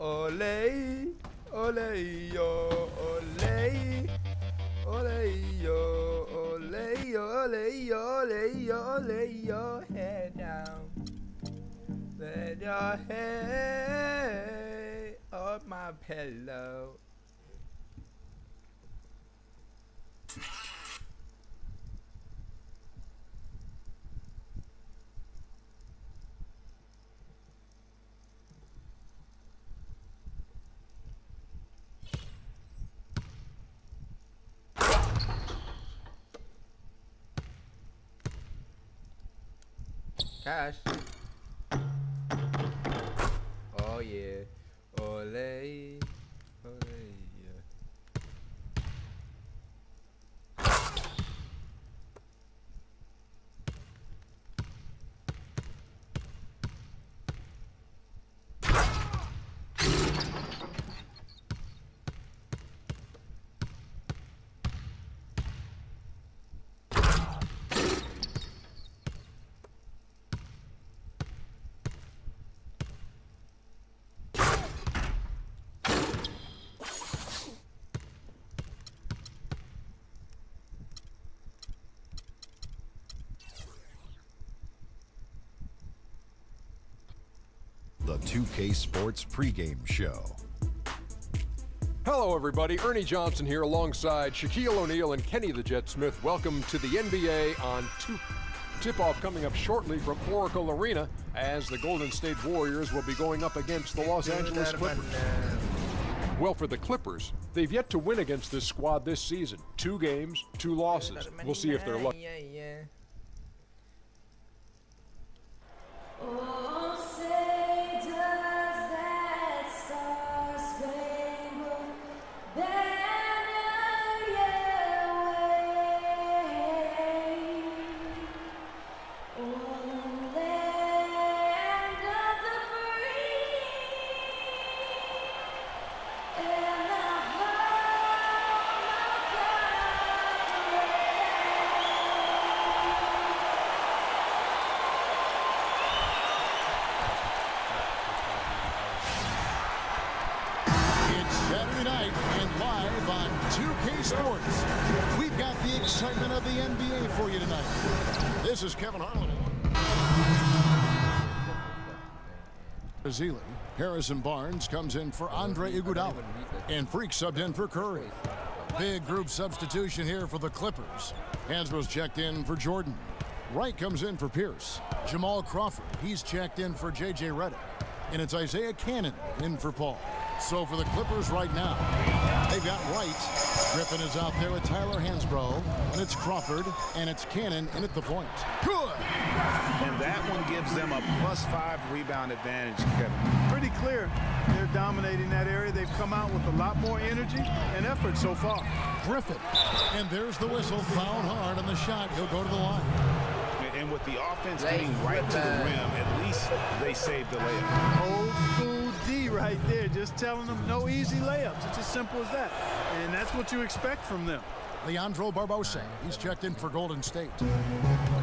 Olay, olay, yo, olay, olay, yo, olay, olay, olay, olay, your head down. Let your head up my pillow. Cash. Oh yeah. Olay. Olay. Yeah. The 2K Sports pregame show. Hello, everybody. Ernie Johnson here alongside Shaquille O'Neal and Kenny the Jet Smith. Welcome to the NBA on tip-off coming up shortly from Oracle Arena as the Golden State Warriors will be going up against the Los Angeles Clippers. Well, for the Clippers, they've yet to win against this squad this season. 2 games, 2 losses. We'll see if they're lucky. Yeah. Oh, say does that star-spangled banner yet wave o'er the land of the free and the home of It's Saturday night and live on 2K Sports. We've got the excitement of the NBA for you tonight. This is Kevin Harlan. Brazili. Harrison Barnes comes in for Andre Iguodala. And Freak subbed in for Curry. Big group substitution here for the Clippers. Hansbrough's checked in for Jordan. Wright comes in for Pierce. Jamal Crawford, he's checked in for J.J. Redick. And it's Isaiah Cannon in for Paul. So for the Clippers right now, they've got Wright. Griffin is out there with Tyler Hansbrough. And it's Crawford, and it's Cannon in at the point. Good. And that one gives them a +5 rebound advantage, Kevin. Pretty clear. They're dominating that area. They've come out with a lot more energy and effort so far. Griffin. And there's the whistle. Fouled hard on the shot. He'll go to the line. And with the offense getting right to the rim, at least they saved the layup. Old school D right there, just telling them no easy layups. It's as simple as that. And that's what you expect from them. Leandro Barbosa, he's checked in for Golden State.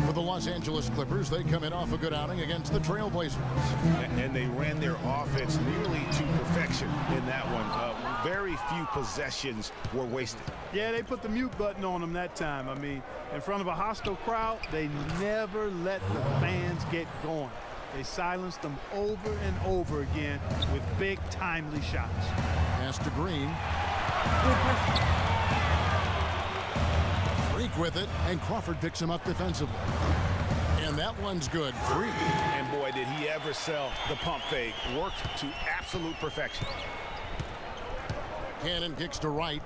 For the Los Angeles Clippers, they come in off a good outing against the Trailblazers. And they ran their offense nearly to perfection in that one. Very few possessions were wasted. Yeah, they put the mute button on them that time. I mean, in front of a hostile crowd, they never let the fans get going. They silenced them over and over again with big, timely shots. Pass to Green. Freak with it, and Crawford picks him up defensively. And that one's good. Freak. And boy, did he ever sell the pump fake. Worked to absolute perfection. Cannon kicks to Wright.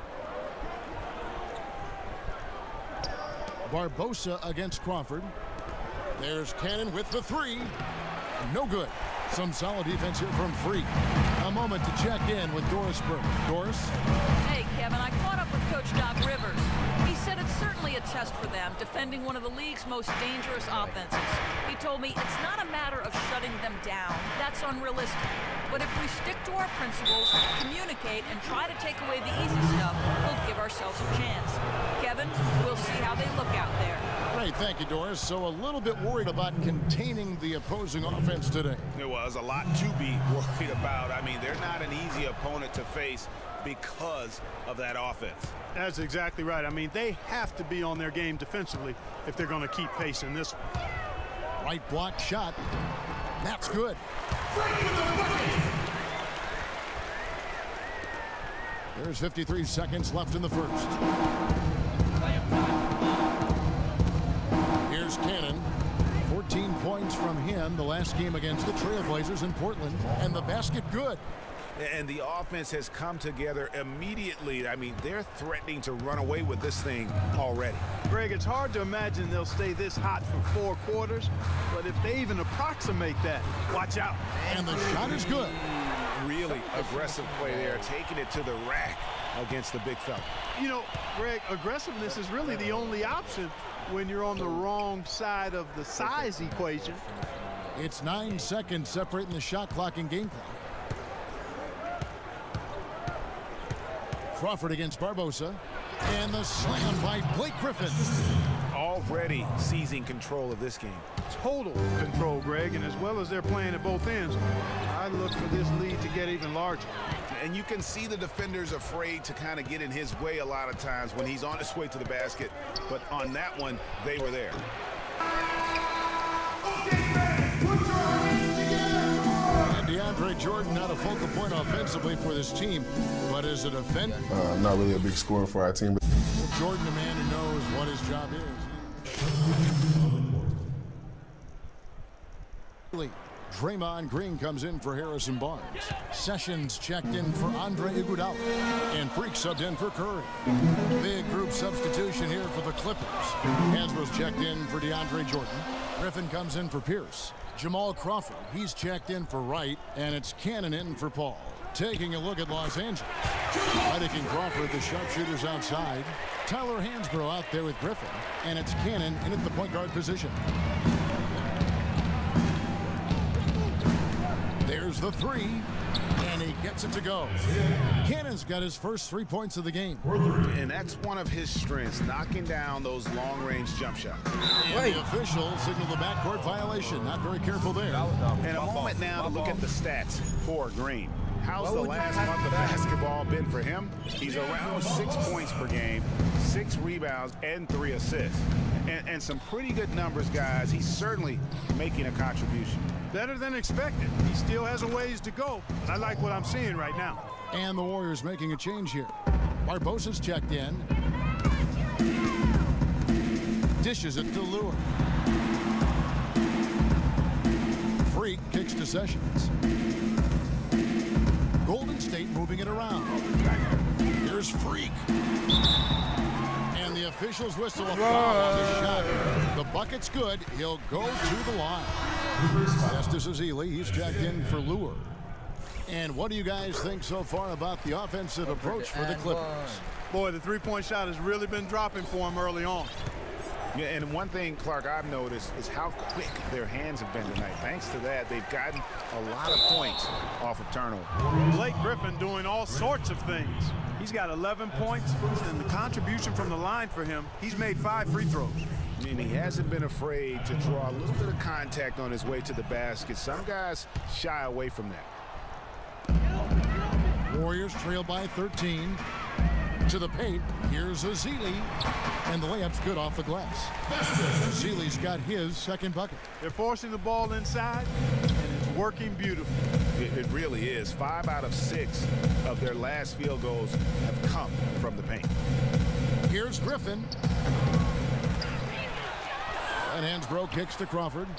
Barbosa against Crawford. There's Cannon with the 3. No good. Some solid defense here from Freak. A moment to check in with Doris Burke. Doris? Hey, Kevin, I caught up with Coach Doc Rivers. He said it's certainly a test for them, defending one of the league's most dangerous offenses. He told me it's not a matter of shutting them down. That's unrealistic. But if we stick to our principles, communicate, and try to take away the easy stuff, we'll give ourselves a chance. Kevin, we'll see how they look out there. Great, thank you, Doris. So a little bit worried about containing the opposing offense today. There was a lot to be worried about. I mean, they're not an easy opponent to face because of that offense. That's exactly right. I mean, they have to be on their game defensively if they're going to keep pace in this one. Right block shot. That's good. There's 53 seconds left in the first. Here's Cannon. 14 points from him the last game against the Trailblazers in Portland. And the basket good. And the offense has come together immediately. I mean, they're threatening to run away with this thing already. Greg, it's hard to imagine they'll stay this hot for 4 quarters, but if they even approximate that, watch out. And the shot is good. Really aggressive play there, taking it to the rack against the big fella. You know, Greg, aggressiveness is really the only option when you're on the wrong side of the size equation. It's 9 seconds separating the shot clock and game clock. Crawford against Barbosa. And the slam by Blake Griffin. Already seizing control of this game. Total control, Greg, and as well as they're playing at both ends, I look for this lead to get even larger. And you can see the defenders afraid to kind of get in his way a lot of times when he's on his way to the basket. But on that one, they were there. And DeAndre Jordan not a focal point offensively for this team, but as a defender, not really a big scorer for our team. Jordan, a man who knows what his job is. Draymond Green comes in for Harrison Barnes. Sessions checked in for Andre Iguodala. And Freak subbed in for Curry. Big group substitution here for the Clippers. Hansbrough's checked in for DeAndre Jordan. Griffin comes in for Pierce. Jamal Crawford, he's checked in for Wright. And it's Cannon in for Paul. Taking a look at Los Angeles. Reddick and Crawford, the sharpshooters outside. Tyler Hansbrough out there with Griffin. And it's Cannon in at the point guard position. There's the three, and he gets it to go. Cannon's got his first 3 points of the game. And that's one of his strengths, knocking down those long-range jump shots. And the official signaled the backcourt violation. Not very careful there. And a moment now to look at the stats for Green. How's the last month of basketball been for him? He's around 6 points per game, 6 rebounds, and 3 assists. And some pretty good numbers, guys. He's certainly making a contribution. Better than expected. He still has a ways to go, but I like what I'm seeing right now. And the Warriors making a change here. Barbosa's checked in. Dishes it to Lure. Freak kicks to Sessions. Golden State moving it around. Here's Freak. And the officials whistle a foul on the shot. The bucket's good. He'll go to the line. Justice Ezeli, he's checked in for Lure. And what do you guys think so far about the offensive approach for the Clippers? Boy, the three-point shot has really been dropping for him early on. Yeah, and one thing, Clark, I've noticed is how quick their hands have been tonight. Thanks to that, they've gotten a lot of points off of turnover. Blake Griffin doing all sorts of things. He's got 11 points, and the contribution from the line for him, he's made 5 free throws. And he hasn't been afraid to draw a little bit of contact on his way to the basket. Some guys shy away from that. Warriors trail by 13. To the paint, here's Ezeli, and the layup's good off the glass. Ezeli's got his second bucket. They're forcing the ball inside, and it's working beautifully. It really is. 5 out of 6 of their last field goals have come from the paint. Here's Griffin. And Hansbrough kicks to Crawford.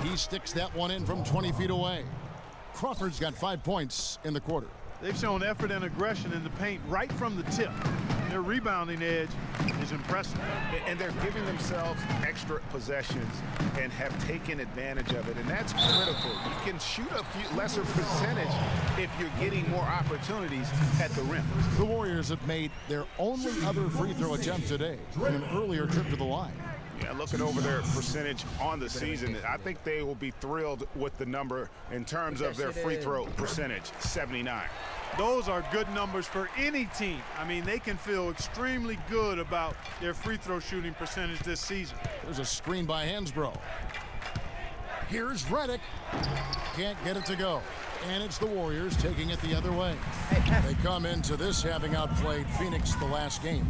He sticks that one in from 20 feet away. Crawford's got 5 points in the quarter. They've shown effort and aggression in the paint right from the tip. their rebounding edge is impressive. And they're giving themselves extra possessions and have taken advantage of it, and that's critical. You can shoot a few lesser percentage if you're getting more opportunities at the rim. The Warriors have made their only other free throw attempt today in an earlier trip to the line. Yeah, looking over their percentage on the season, I think they will be thrilled with the number in terms of their free throw percentage, 79. Those are good numbers for any team. I mean, they can feel extremely good about their free throw shooting percentage this season. There's a screen by Hansbrough. Here's Redick. Can't get it to go. And it's the Warriors taking it the other way. They come into this having outplayed Phoenix the last game.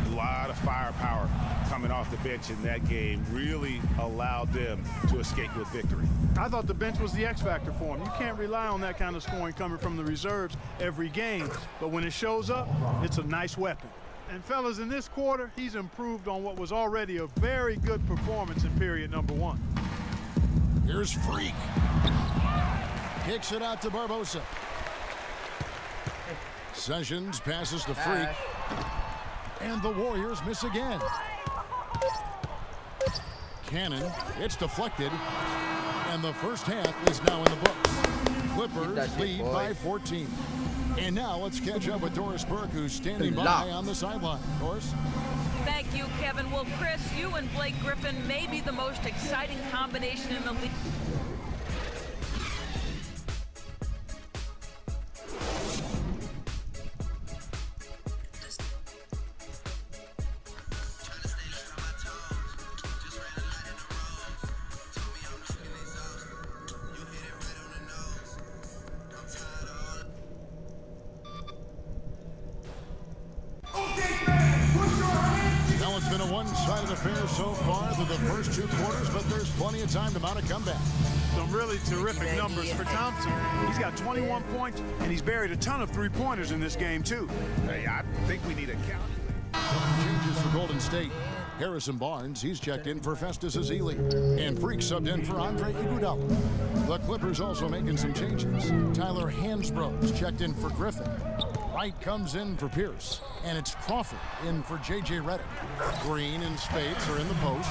A lot of firepower coming off the bench in that game really allowed them to escape with victory. I thought the bench was the X factor for them. You can't rely on that kind of scoring coming from the reserves every game, but when it shows up, it's a nice weapon. And fellas, in this quarter, he's improved on what was already a very good performance in period number one. Here's Freak. Kicks it out to Barbosa. Sessions passes to Freak. And the Warriors miss again. Cannon, it's deflected. And the first half is now in the books. Clippers lead by 14. And now let's catch up with Doris Burke, who's standing by on the sideline. Doris? Thank you, Kevin. Well, Chris, you and Blake Griffin may be the most exciting combination in the league. One-sided affair so far through the first two quarters, but there's plenty of time to mount a comeback. Some really terrific numbers for Thompson. He's got 21 points, and he's buried a ton of three-pointers in this game, too. Hey, I think we need a count. Changes for Golden State. Harrison Barnes, he's checked in for Festus Ezeli. And Freak subbed in for Andre Iguodala. The Clippers also making some changes. Tyler Hansbrough's checked in for Griffin. Wright comes in for Pierce. And it's Crawford in for J.J. Redick. Green and Spades are in the post.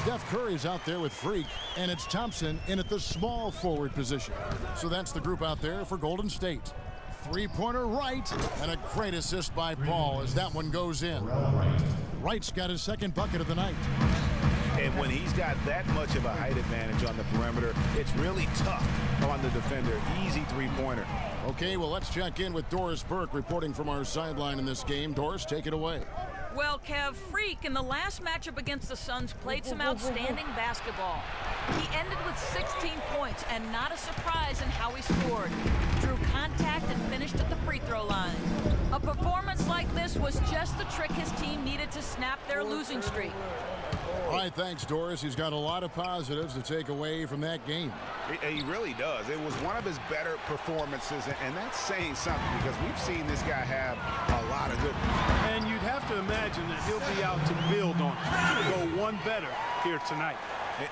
Steph Curry's out there with Freak. And it's Thompson in at the small forward position. So that's the group out there for Golden State. Three-pointer Wright. And a great assist by Paul as that one goes in. Wright's got his second bucket of the night. And when he's got that much of a height advantage on the perimeter, it's really tough on the defender. Easy three-pointer. Okay, well, let's check in with Doris Burke reporting from our sideline in this game. Doris, take it away. Well, Kev, Freak in the last matchup against the Suns played some outstanding basketball. He ended with 16 points, and not a surprise in how he scored. Drew contact and finished at the free throw line. A performance like this was just the trick his team needed to snap their losing streak. All right, thanks, Doris. He's got a lot of positives to take away from that game. He really does. It was one of his better performances, and that's saying something because we've seen this guy have a lot of good ones. And you'd have to imagine that he'll be out to build on it, to go one better here tonight.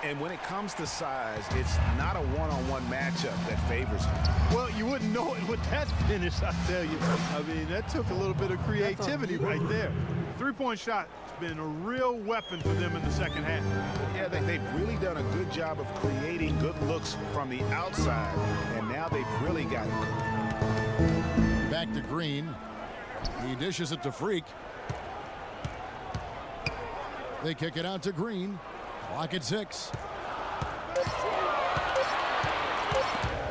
And when it comes to size, it's not a one-on-one matchup that favors him. Well, you wouldn't know it with that finish, I tell you. I mean, that took a little bit of creativity right there. Three-point shot has been a real weapon for them in the second half. Yeah, they've really done a good job of creating good looks from the outside, and now they've really got it. Back to Green. He dishes it to Freak. They kick it out to Green. Clock at 6.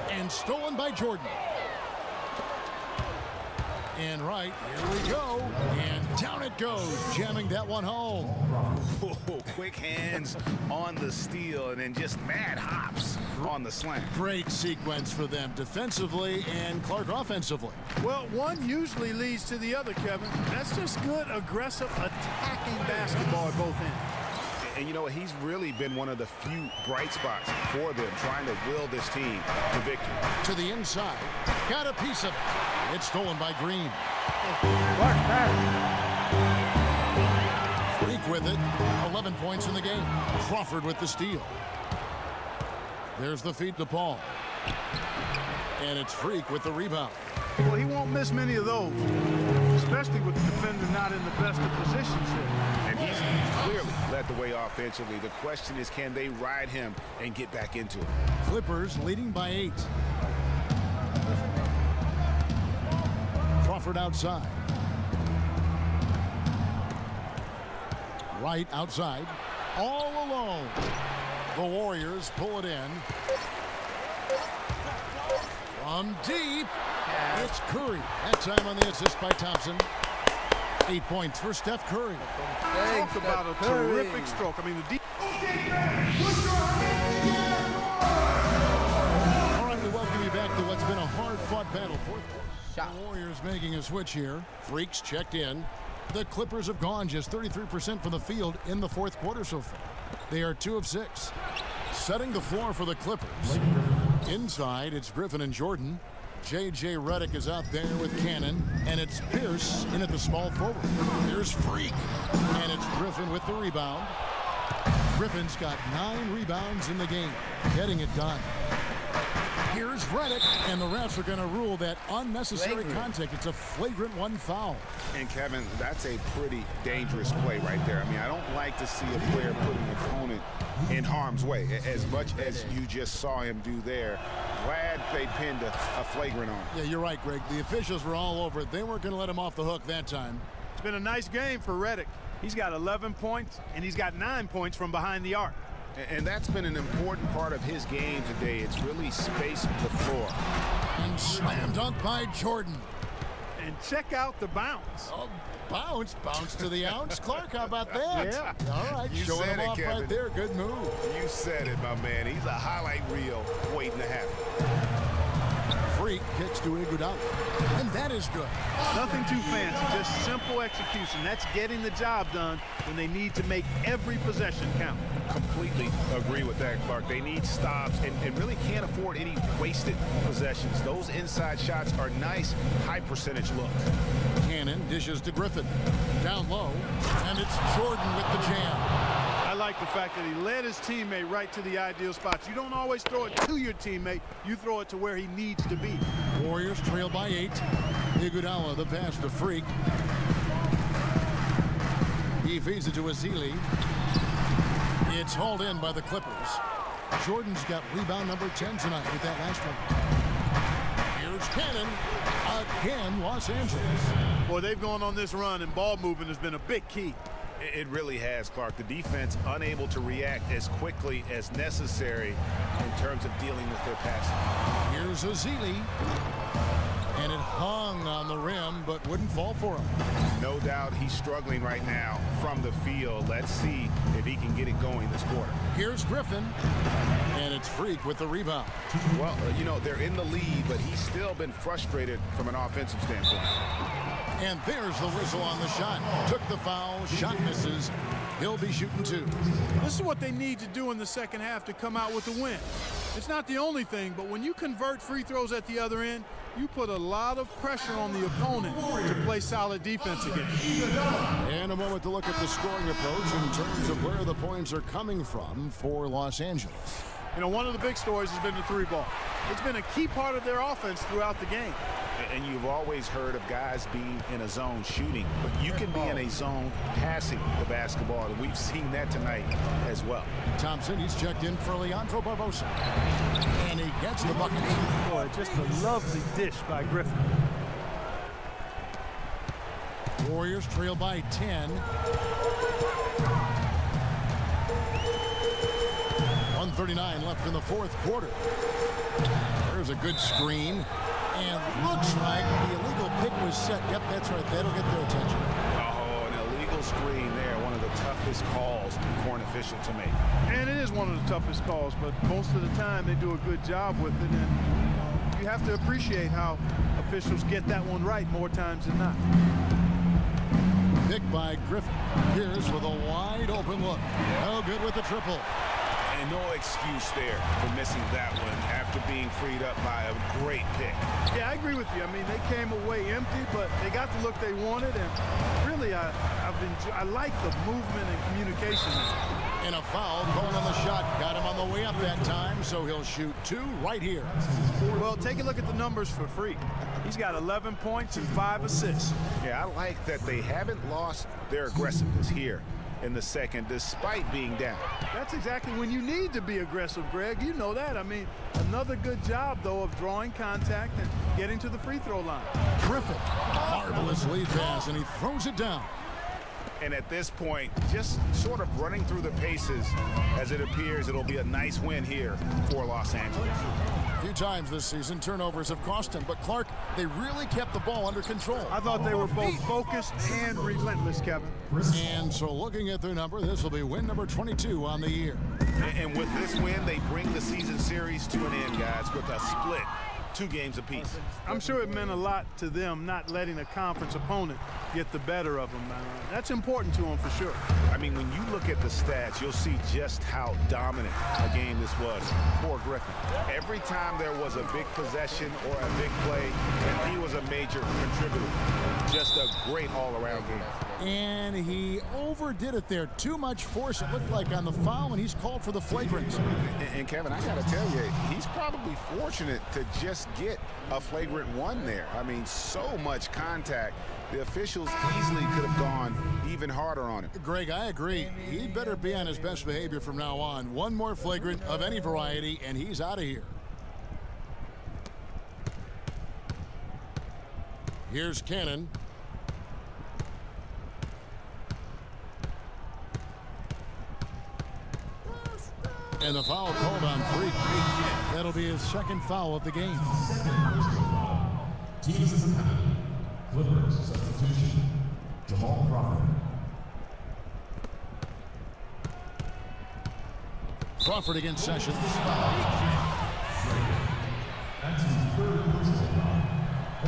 And stolen by Jordan. And right, here we go. And down it goes, jamming that one home. Oh, quick hands on the steal and then just mad hops on the slant. Great sequence for them defensively and Clark offensively. Well, one usually leads to the other, Kevin. That's just good, aggressive, attacking basketball at both ends. And you know, he's really been one of the few bright spots for them, trying to will this team to victory. To the inside. Got a piece of it. It's stolen by Green. Freak with it. 11 points in the game. Crawford with the steal. There's the feed to Paul. And it's Freak with the rebound. Well, he won't miss many of those, especially with the defender not in the best of positions here. And he's clearly led the way offensively. The question is, can they ride him and get back into it? Clippers leading by 8. Crawford outside. Right outside. All alone. The Warriors pull it in. From deep. It's Curry. That time on the assist by Thompson. 8 points for Steph Curry. Talk about a terrific stroke. I mean, the deep. All right, we welcome you back to what's been a hard-fought battle. The Warriors making a switch here. Freaks checked in. The Clippers have gone just 33% from the field in the fourth quarter so far. They are 2 of 6. Setting the floor for the Clippers. Inside, it's Griffin and Jordan. J.J. Redick is out there with Cannon, and it's Pierce in at the small forward. Here's Freak, and it's Griffin with the rebound. Griffin's got 9 rebounds in the game, getting it done. Here's Redick, and the refs are going to rule that unnecessary contact. It's a flagrant 1 foul. And Kevin, that's a pretty dangerous play right there. I mean, I don't like to see a player put an opponent in harm's way as much as you just saw him do there. Glad they pinned a flagrant on him. Yeah, you're right, Greg. The officials were all over it. They weren't going to let him off the hook that time. It's been a nice game for Redick. He's got 11 points, and he's got 9 points from behind the arc. And that's been an important part of his game today. It's really spaced the floor. And slam dunk by Jordan. And check out the bounce. Oh, bounce to the ounce. Clark, how about that? Yeah. All right, You showing said him it, off Kevin. right there. Good move. You said it, my man. He's a highlight reel waiting to happen. Freak kicks to Iguodala. And that is good. Nothing too fancy, just simple execution. That's getting the job done when they need to make every possession count. Completely agree with that, Clark. They need stops and really can't afford any wasted possessions. Those inside shots are nice, high percentage looks. Cannon dishes to Griffin. Down low, and it's Jordan with the jam. I like the fact that he led his teammate right to the ideal spots. You don't always throw it to your teammate. You throw it to where he needs to be. Warriors trail by 8. Iguodala, the pass to Freak. He feeds it to Azili. It's hauled in by the Clippers. Jordan's got rebound number 10 tonight with that last one. Here's Cannon. Again, Los Angeles. Boy, they've gone on this run, and ball movement has been a big key. It really has, Clark. The defense unable to react as quickly as necessary in terms of dealing with their passing. Here's Azili. And it hung on the rim, but wouldn't fall for him. No doubt he's struggling right now from the field. Let's see if he can get it going this quarter. Here's Griffin. And it's Freak with the rebound. Well, you know, they're in the lead, but he's still been frustrated from an offensive standpoint. And there's the whistle on the shot. Took the foul, shot misses. He'll be shooting 2. This is what they need to do in the second half to come out with the win. It's not the only thing, but when you convert free throws at the other end, you put a lot of pressure on the opponent to play solid defense again. And a moment to look at the scoring approach in terms of where the points are coming from for Los Angeles. You know, one of the big stories has been the 3-ball. It's been a key part of their offense throughout the game. And you've always heard of guys being in a zone shooting, but you can be in a zone passing the basketball, and we've seen that tonight as well. Thompson, he's checked in for Leandro Barbosa. And he gets the bucket. Boy, just a lovely dish by Griffin. Warriors trail by 10. 1:39 left in the fourth quarter. There's a good screen. And looks like the illegal pick was set. Yep, that's right. That'll get their attention. Oh, an illegal screen there. One of the toughest calls for an official to make. And it is one of the toughest calls, but most of the time they do a good job with it. And you have to appreciate how officials get that one right more times than not. Picked by Griffin. Pierce with a wide open look. No good with the triple. And no excuse there for missing that one after being freed up by a great pick. Yeah, I agree with you. I mean, they came away empty, but they got the look they wanted. And really, I like the movement and communication. And a foul called on the shot. Got him on the way up that time, so he'll shoot 2 right here. Well, take a look at the numbers for Freak. He's got 11 points and 5 assists. Yeah, I like that they haven't lost their aggressiveness here in the second, despite being down. That's exactly when you need to be aggressive, Greg. You know that. I mean, another good job, though, of drawing contact and getting to the free throw line. Griffin, marvelous lead pass, and he throws it down. And at this point, just sort of running through the paces, as it appears it'll be a nice win here for Los Angeles. A few times this season, turnovers have cost him, but Clark, they really kept the ball under control. I thought they were both focused and relentless, Kevin. And so looking at their number, this will be win number 22 on the year. And with this win, they bring the season series to an end, guys, with a split, 2 games apiece. I'm sure it meant a lot to them not letting a conference opponent get the better of them. That's important to them for sure. I mean, when you look at the stats, you'll see just how dominant a game this was for Griffin. Every time there was a big possession or a big play, and he was a major contributor. Just a great all-around game. And he overdid it there. Too much force, it looked like, on the foul, and he's called for the flagrant. And Kevin, I got to tell you, he's probably fortunate to just get a flagrant 1 there. I mean, so much contact. The officials easily could have gone even harder on him. Greg, I agree. He better be on his best behavior from now on. 1 more flagrant of any variety, and he's out of here. Here's Cannon. And the foul called on Freak. That'll be his 2nd foul of the game. Team assistant penalty. Clippers substitution. Jamal Crawford. Crawford against Sessions.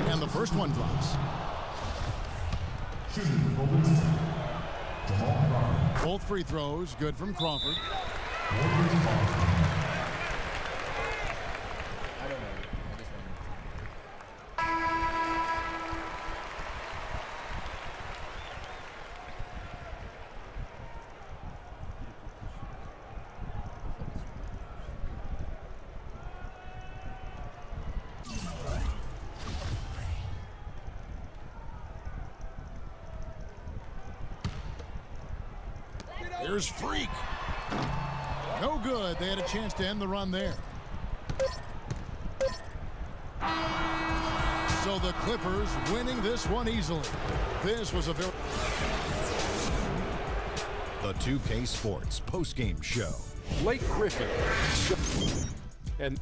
And the first one drops. Shooting for Golden State. Jamal Crawford. Both free throws, good from Crawford. Warriors ball. I don't know. I just don't know. Here's Freak. No good. They had a chance to end the run there. So the Clippers winning this one easily. This was a very... The 2K Sports postgame show. Blake Griffin. And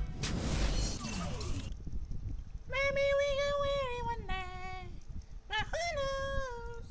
Maybe we get weary one night, but who knows?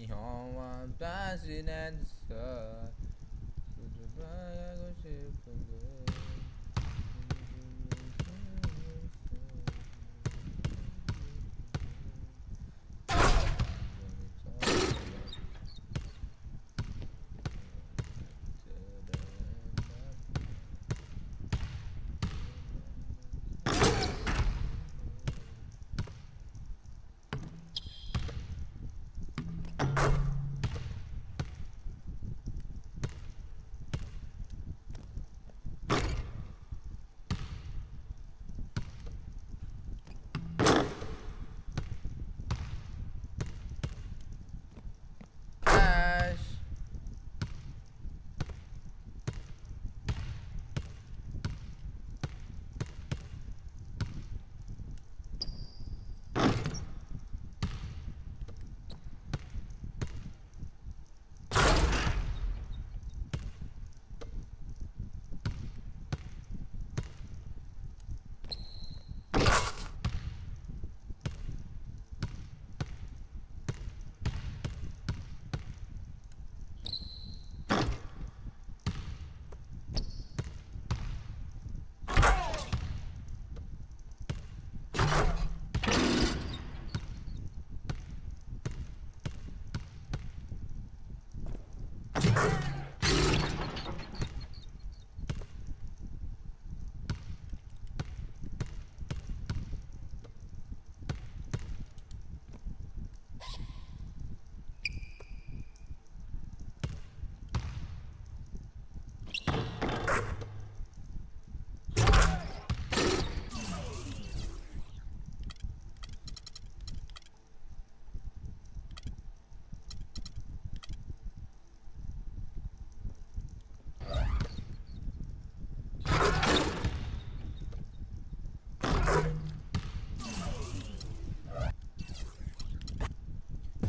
영원 다시는 수줍어하고 싶은 그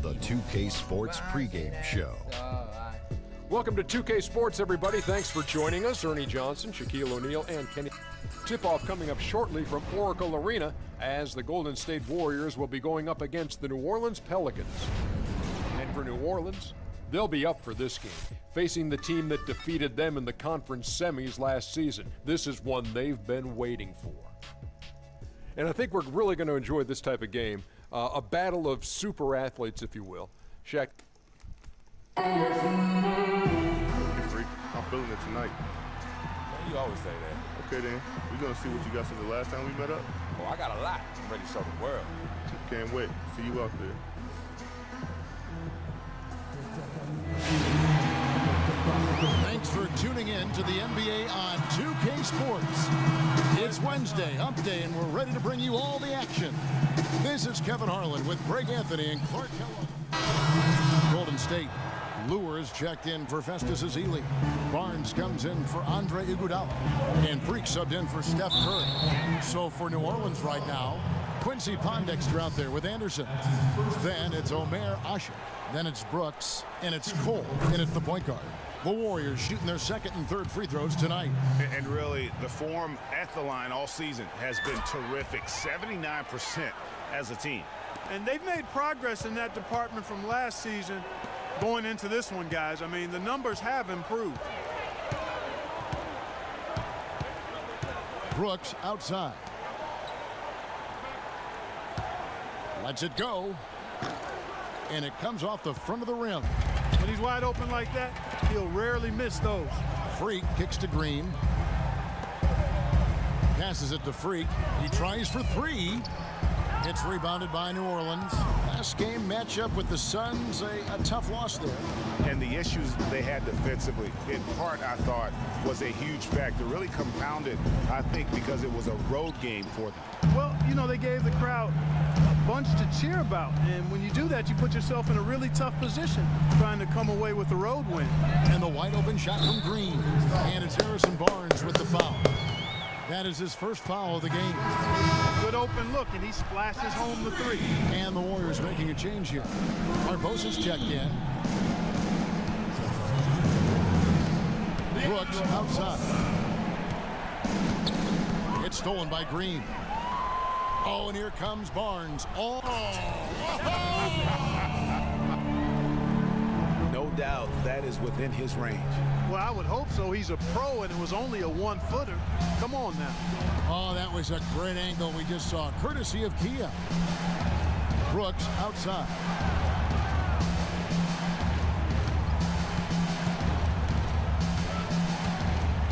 The 2K Sports pregame show. Welcome to 2K Sports, everybody. Thanks for joining us. Ernie Johnson, Shaquille O'Neal, and Kenny. Tip-off coming up shortly from Oracle Arena as the Golden State Warriors will be going up against the New Orleans Pelicans. And for New Orleans, they'll be up for this game, facing the team that defeated them in the conference semis last season. This is one they've been waiting for. And I think we're really going to enjoy this type of game, a battle of super athletes, if you will. Shaq. Hey, freak. I'm feeling it tonight. You always say that. Okay, then. We're going to see what you got since the last time we met up. Oh, I got a lot. I'm ready to show the world. Can't wait. See you out there. Thanks for tuning in to the NBA on 2K Sports. It's Wednesday, Hump Day, and we're ready to bring you all the action. This is Kevin Harlan with Greg Anthony and Clark Kellogg. Golden State lures checked in for Festus Ezeli. Barnes comes in for Andre Iguodala. And Freak subbed in for Steph Curry. So for New Orleans right now, Quincy Pondexter out there with Anderson. Then it's Omer Ashik. Then it's Brooks. And it's Cole. And it's the point guard. The Warriors shooting their second and third free throws tonight. And really, the form at the line all season has been terrific. 79% as a team. And they've made progress in that department from last season going into this one, guys. I mean, the numbers have improved. Brooks outside. Lets it go. And it comes off the front of the rim. When he's wide open like that, he'll rarely miss those. Freak kicks to Green. Passes it to Freak. He tries for three. It's rebounded by New Orleans. Last game matchup with the Suns, a tough loss there. And the issues they had defensively, in part, I thought, was a huge factor. Really compounded, I think, because it was a road game for them. Well, you know, they gave the crowd a bunch to cheer about. And when you do that, you put yourself in a really tough position trying to come away with the road win. And the wide open shot from Green. And it's Harrison Barnes with the foul. That is his first foul of the game. Good open look, and he splashes home the three. And the Warriors making a change here. Barbosa's checked in. Brooks outside. It's stolen by Green. Oh, and here comes Barnes. Oh! that is within his range. Well, I would hope so. He's a pro, and it was only a one-footer. Come on now. Oh, that was a great angle we just saw, courtesy of Kia. Brooks outside.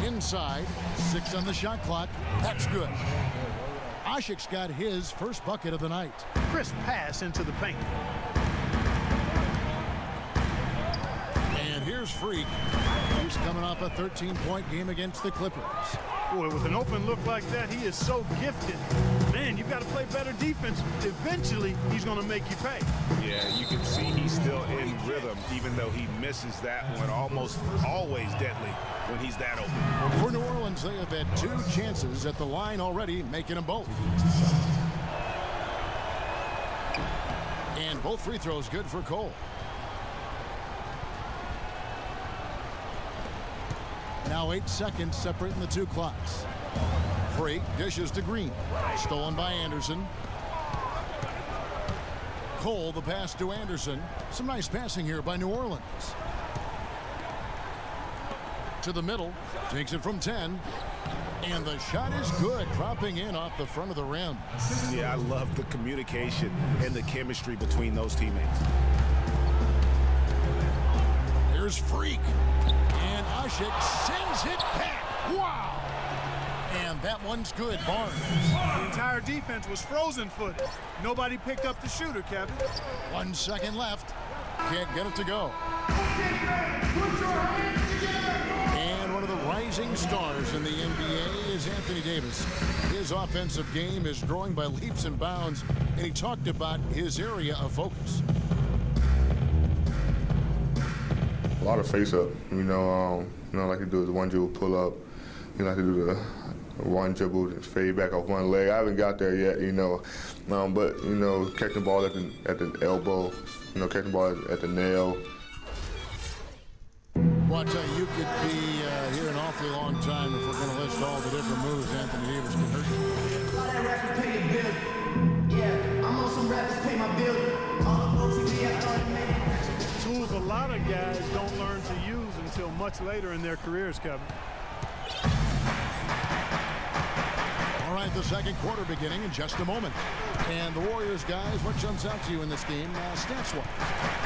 Inside, 6 on the shot clock. That's good. Ashik's got his first bucket of the night. Crisp pass into the paint. And here's Freak. He's coming off a 13-point game against the Clippers. Boy, with an open look like that, he is so gifted. Man, you've got to play better defense. Eventually, he's going to make you pay. Yeah, you can see he's still in rhythm, even though he misses that one. Almost always deadly when he's that open. For New Orleans, they have had 2 chances at the line already, making them both. And both free throws good for Cole. Now 8 seconds separating the 2 clocks. Freak dishes to Green. Stolen by Anderson. Cole, the pass to Anderson. Some nice passing here by New Orleans. To the middle. Takes it from 10. And the shot is good, dropping in off the front of the rim. Yeah, I love the communication and the chemistry between those teammates. Here's Freak. And Ashik sends it back. Wow. And that one's good, Barnes. The entire defense was frozen-footed. Nobody picked up the shooter, Kevin. 1 second left. Can't get it to go. And one of the rising stars in the NBA is Anthony Davis. His offensive game is growing by leaps and bounds, and he talked about his area of focus. A lot of face-up, like to do the one dribble pull-up. You like to do the one dribble, fade back off one leg. I haven't got there yet, but catching the ball at the elbow, catching the ball at the nail. Well, I tell you, you could be here an awfully long time if we're going to list all the different moves Anthony Davis can hurt you. All that rappers pay your bill. Yeah, I'm on some rappers pay my bill. TV, I thought it made. Tools a lot of guys don't learn to use until much later in their careers, Kevin. All right, the second quarter beginning in just a moment. And the Warriors, guys, what jumps out to you in this game, stats-wise?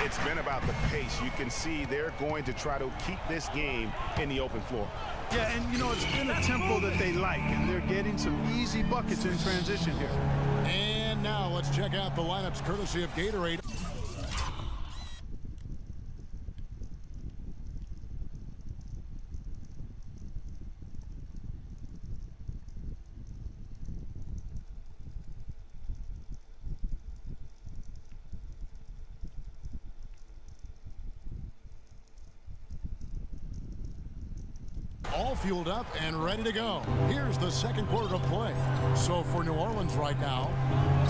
It's been about the pace. You can see they're going to try to keep this game in the open floor. Yeah, and it's been a tempo that they like, and they're getting some easy buckets in transition here. And now let's check out the lineups courtesy of Gatorade. All fueled up and ready to go. Here's the second quarter of play. So for New Orleans right now,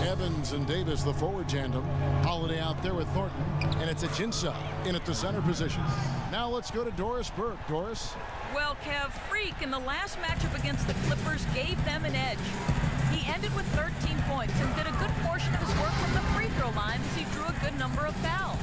Evans and Davis, the forward tandem. Holiday out there with Thornton. And it's Ajinça in at the center position. Now let's go to Doris Burke. Doris? Well, Kev, Freak in the last matchup against the Clippers gave them an edge. He ended with 13 points and did a good portion of his work from the free throw line as he drew a good number of fouls.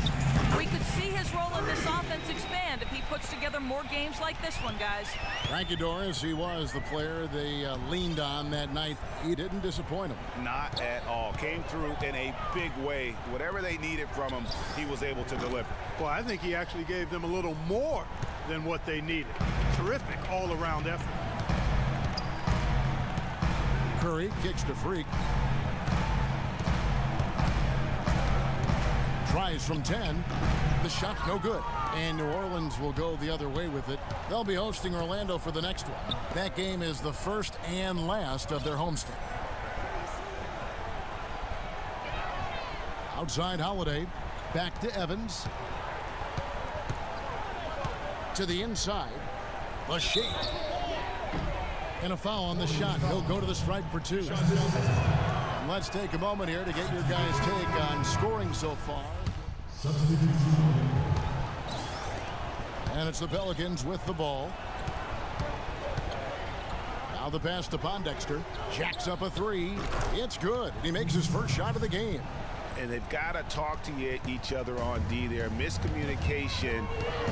We could see his role in this offense expand if he puts together more games like this one, guys. Thank you, Doris. He was the player they leaned on that night. He didn't disappoint them. Not at all. Came through in a big way. Whatever they needed from him, he was able to deliver. Well, I think he actually gave them a little more than what they needed. Terrific all-around effort. Curry kicks to Freak. Tries from 10. The shot no good. And New Orleans will go the other way with it. They'll be hosting Orlando for the next one. That game is the first and last of their homestand. Outside Holiday. Back to Evans. To the inside. A shake. And a foul on the shot. He'll go to the stripe for 2. And let's take a moment here to get your guys' take on scoring so far. And it's the Pelicans with the ball. Now the pass to Pondexter. Jacks up a 3. It's good. He makes his first shot of the game. And they've got to talk to each other on D there. Miscommunication,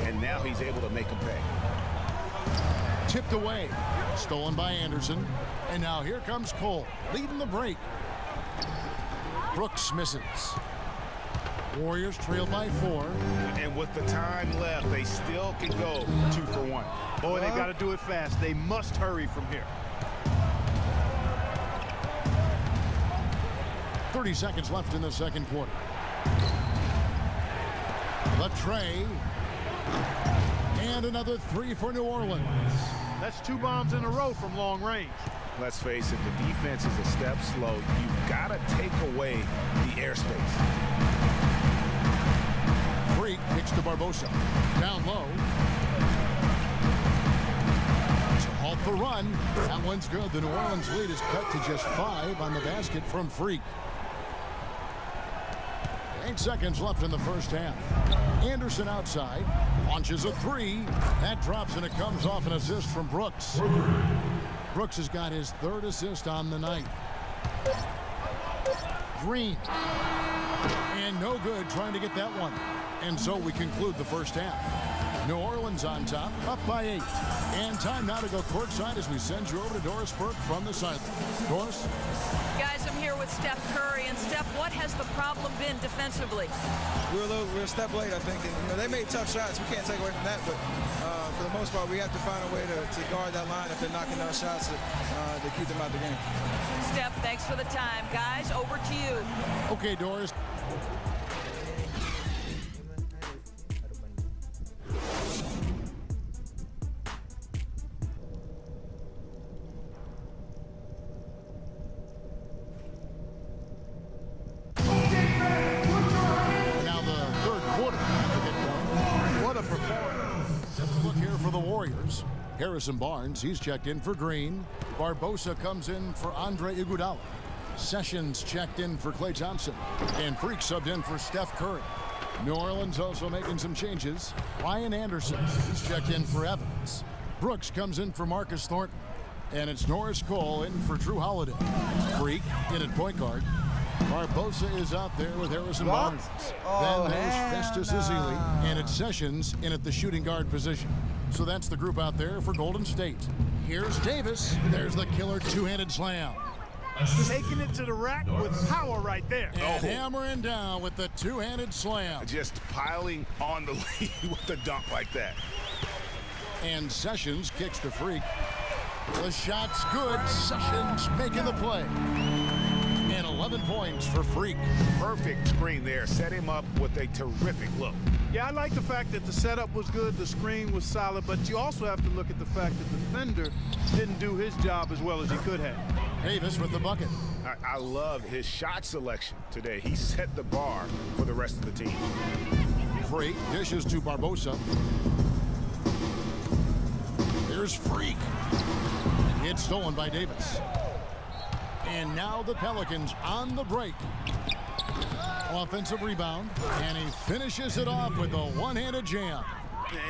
and now he's able to make them pay. Tipped away. Stolen by Anderson. And now here comes Cole, leading the break. Brooks misses. Warriors trail by 4. And with the time left, they still can go 2 for 1. Boy, they've got to do it fast. They must hurry from here. 30 seconds left in the second quarter. The tray. And another 3 for New Orleans. That's 2 bombs in a row from long range. Let's face it, the defense is a step slow. You've got to take away the airspace. Freak kicks to Barbosa. Down low. To halt the run. That one's good. The New Orleans lead is cut to just 5 on the basket from Freak. 8 seconds left in the first half. Anderson outside. Launches a 3. That drops and it comes off an assist from Brooks. Brooks has got his 3rd assist on the night. Green. And no good trying to get that one. And so we conclude the first half. New Orleans on top, up by 8. And time now to go courtside as we send you over to Doris Burke from the sideline. Doris? Guys, I'm here with Steph Curry. And Steph, what has the problem been defensively? We're a step late, I think. And, they made tough shots. We can't take away from that. But for the most part, we have to find a way to guard that line if they're knocking down shots to keep them out of the game. Steph, thanks for the time. Guys, over to you. Okay, Doris. Harrison Barnes, he's checked in for Green. Barbosa comes in for Andre Iguodala. Sessions checked in for Klay Thompson. And Freak subbed in for Steph Curry. New Orleans also making some changes. Ryan Anderson, he's checked in for Evans. Brooks comes in for Marcus Thornton. And it's Norris Cole in for Drew Holiday. Freak in at point guard. Barbosa is out there with Harrison Barnes. Then there's Festus Ezeli. And it's Sessions in at the shooting guard position. So that's the group out there for Golden State. Here's Davis. There's the killer two-handed slam. Taking it to the rack with power right there. And hammering down with the two-handed slam. Just piling on the lead with a dunk like that. And Sessions kicks to Freak. The shot's good. Sessions making the play. And 11 points for Freak. Perfect screen there. Set him up with a terrific look. Yeah, I like the fact that the setup was good, the screen was solid, but you also have to look at the fact that the defender didn't do his job as well as he could have. Davis with the bucket. I love his shot selection today. He set the bar for the rest of the team. Freak dishes to Barbosa. Here's Freak. It's stolen by Davis. And now the Pelicans on the break. Offensive rebound, and he finishes it off with a one-handed jam.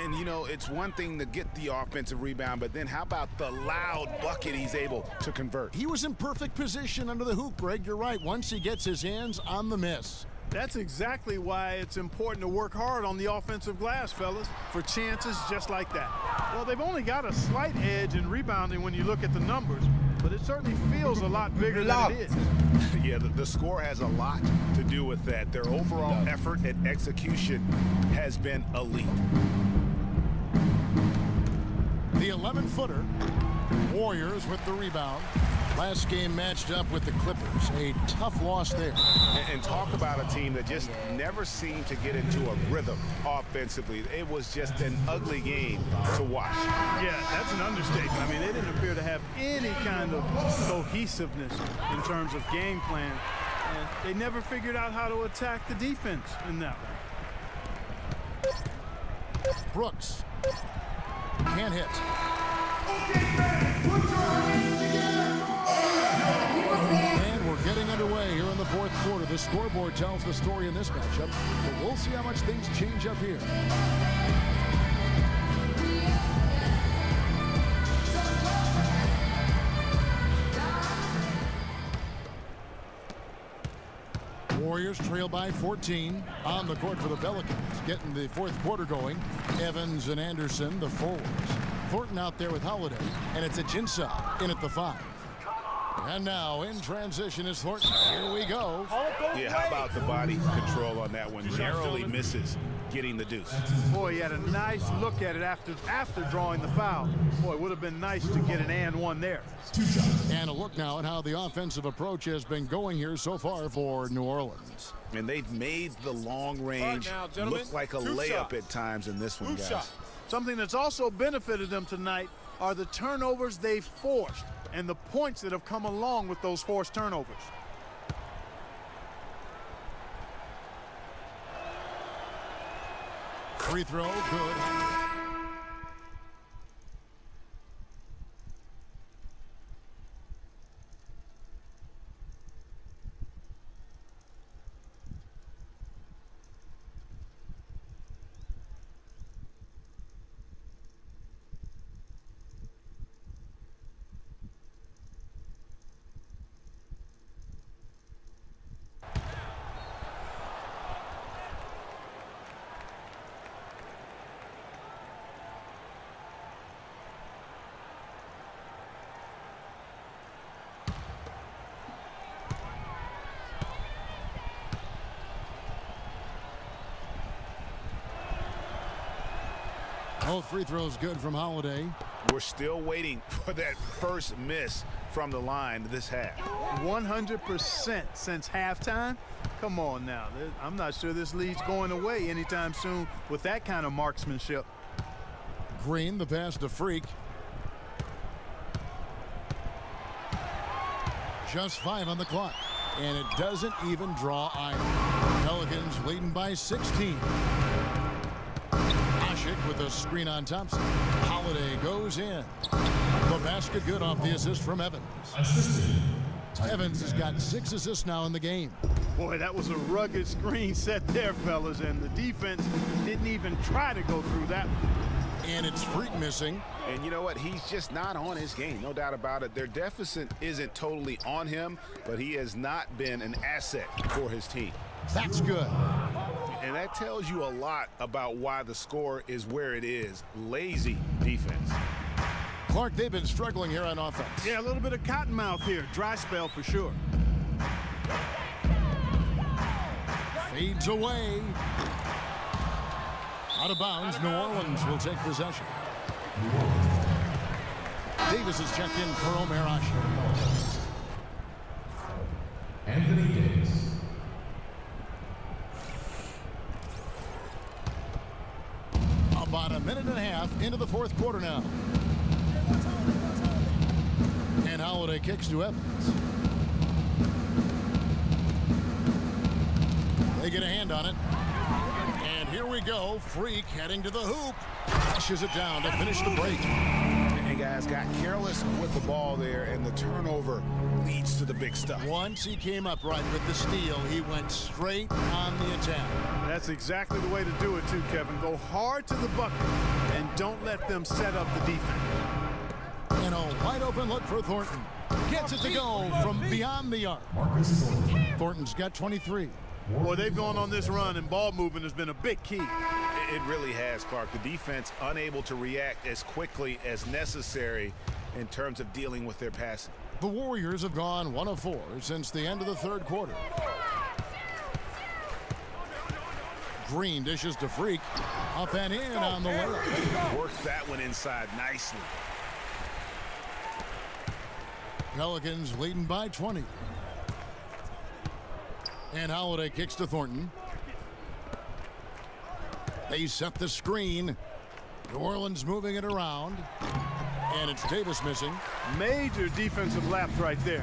And, it's one thing to get the offensive rebound, but then how about the loud bucket he's able to convert? He was in perfect position under the hoop, Greg. You're right, once he gets his hands on the miss. That's exactly why it's important to work hard on the offensive glass, fellas, for chances just like that. Well, they've only got a slight edge in rebounding when you look at the numbers, but it certainly feels a lot bigger than it is. Yeah, the score has a lot to do with that. Their overall effort and execution has been elite. The 11-footer, Warriors with the rebound. Last game matched up with the Clippers. A tough loss there. And talk about a team that just never seemed to get into a rhythm offensively. It was just an ugly game to watch. Yeah, that's an understatement. I mean, they didn't appear to have any kind of cohesiveness in terms of game plan. And they never figured out how to attack the defense in that one. Brooks can't hit. And we're getting underway here in the fourth quarter. The scoreboard tells the story in this matchup, but we'll see how much things change up here. Warriors trail by 14. On the court for the Pelicans, getting the fourth quarter going. Evans and Anderson, the forwards. Thornton out there with Holiday, and it's Ajinça in at the 5. And now in transition is Thornton. Here we go. Yeah, how about the body control on that one? Narrowly misses getting the deuce. Boy, he had a nice look at it after drawing the foul. Boy, it would have been nice to get an and one there. And a look now at how the offensive approach has been going here so far for New Orleans. And they've made the long range look like a layup at times in this one, guys. Something that's also benefited them tonight are the turnovers they've forced and the points that have come along with those forced turnovers. Free throw, good. Both free throws good from Holiday. We're still waiting for that first miss from the line this half. 100% since halftime. Come on now. I'm not sure this lead's going away anytime soon with that kind of marksmanship. Green, the pass to Freak. Just 5 on the clock. And it doesn't even draw either. Pelicans leading by 16. With a screen on Thompson. Holiday goes in. The basket good off the assist from Evans. Evans has got 6 assists now in the game. Boy, that was a rugged screen set there, fellas, and the defense didn't even try to go through that one. And it's Freak missing. And you know what? He's just not on his game. No doubt about it. Their deficit isn't totally on him, but he has not been an asset for his team. That's good. And that tells you a lot about why the score is where it is. Lazy defense. Clark, they've been struggling here on offense. Yeah, a little bit of cottonmouth here. Dry spell for sure. Fades away. Out of bounds, New Orleans will take possession. Davis is checked in for Omer Ashe. Anthony Davis. About a minute and a half into the fourth quarter now. And Holiday kicks to Evans. They get a hand on it. And here we go. Freak heading to the hoop. Pushes it down to finish the break. And guys got careless with the ball there, and the turnover leads to the big stuff. Once he came up right with the steal, he went straight on the attack. That's exactly the way to do it too, Kevin. Go hard to the bucket and don't let them set up the defense. And a wide open look for Thornton. Gets it to go from beyond the arc. Thornton's got 23. Boy, they've gone on this run, and ball movement has been a big key. It really has, Clark. The defense unable to react as quickly as necessary in terms of dealing with their passing. The Warriors have gone 1 of 4 since the end of the third quarter. Green dishes to Freak. Up and in on the layup. Worked that one inside nicely. Pelicans leading by 20. And Holiday kicks to Thornton. They set the screen. New Orleans moving it around. And it's Davis missing. Major defensive lapse right there.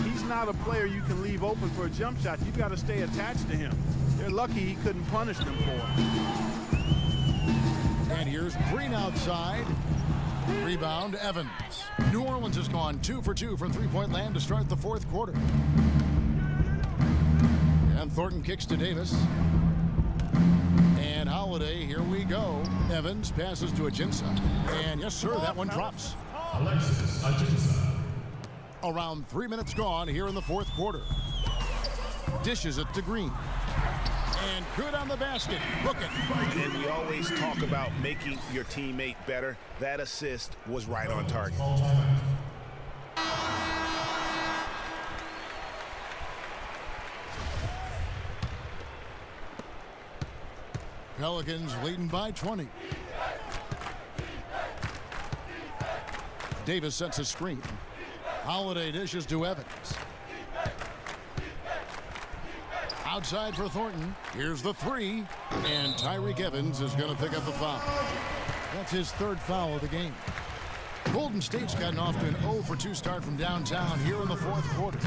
He's not a player you can leave open for a jump shot. You've got to stay attached to him. They're lucky he couldn't punish them for it. And here's Green outside. Rebound, Evans. New Orleans has gone 2 for 2 from three-point land to start the fourth quarter. And Thornton kicks to Davis. And Holiday, here we go. Evans passes to Ajinça. And yes, sir, that one drops. Alexis Ajinça. Around 3 minutes gone here in the fourth quarter. Dishes it to Green. And good on the basket. Look it. And we always talk about making your teammate better. That assist was right on target. Pelicans leading by 20. Davis sets a screen. Holiday dishes to Evans. Outside for Thornton. Here's the three. And Tyreek Evans is going to pick up the foul. That's his third foul of the game. Golden State's gotten off to an 0 for 2 start from downtown here in the fourth quarter.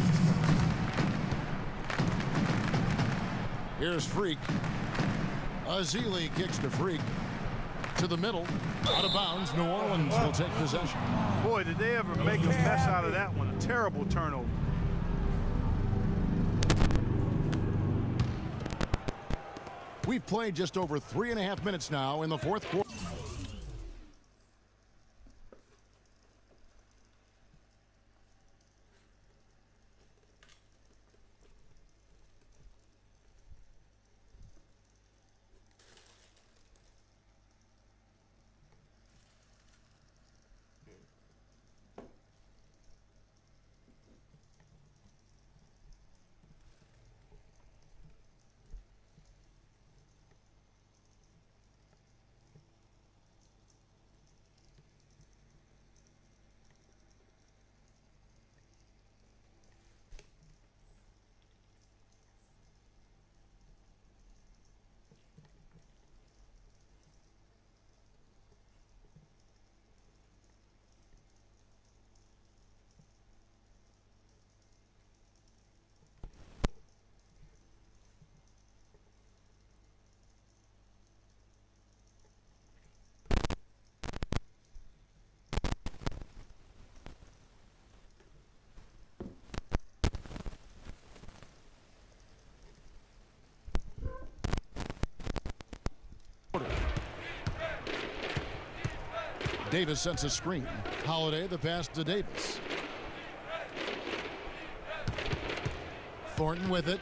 Here's Freak. Azili kicks to Freak. To the middle. Out of bounds. New Orleans will take possession. Boy, did they ever make a mess out of that one. A terrible turnover. We've played just over 3.5 minutes now in the fourth quarter. Davis sets a screen. Holiday the pass to Davis. Thornton with it.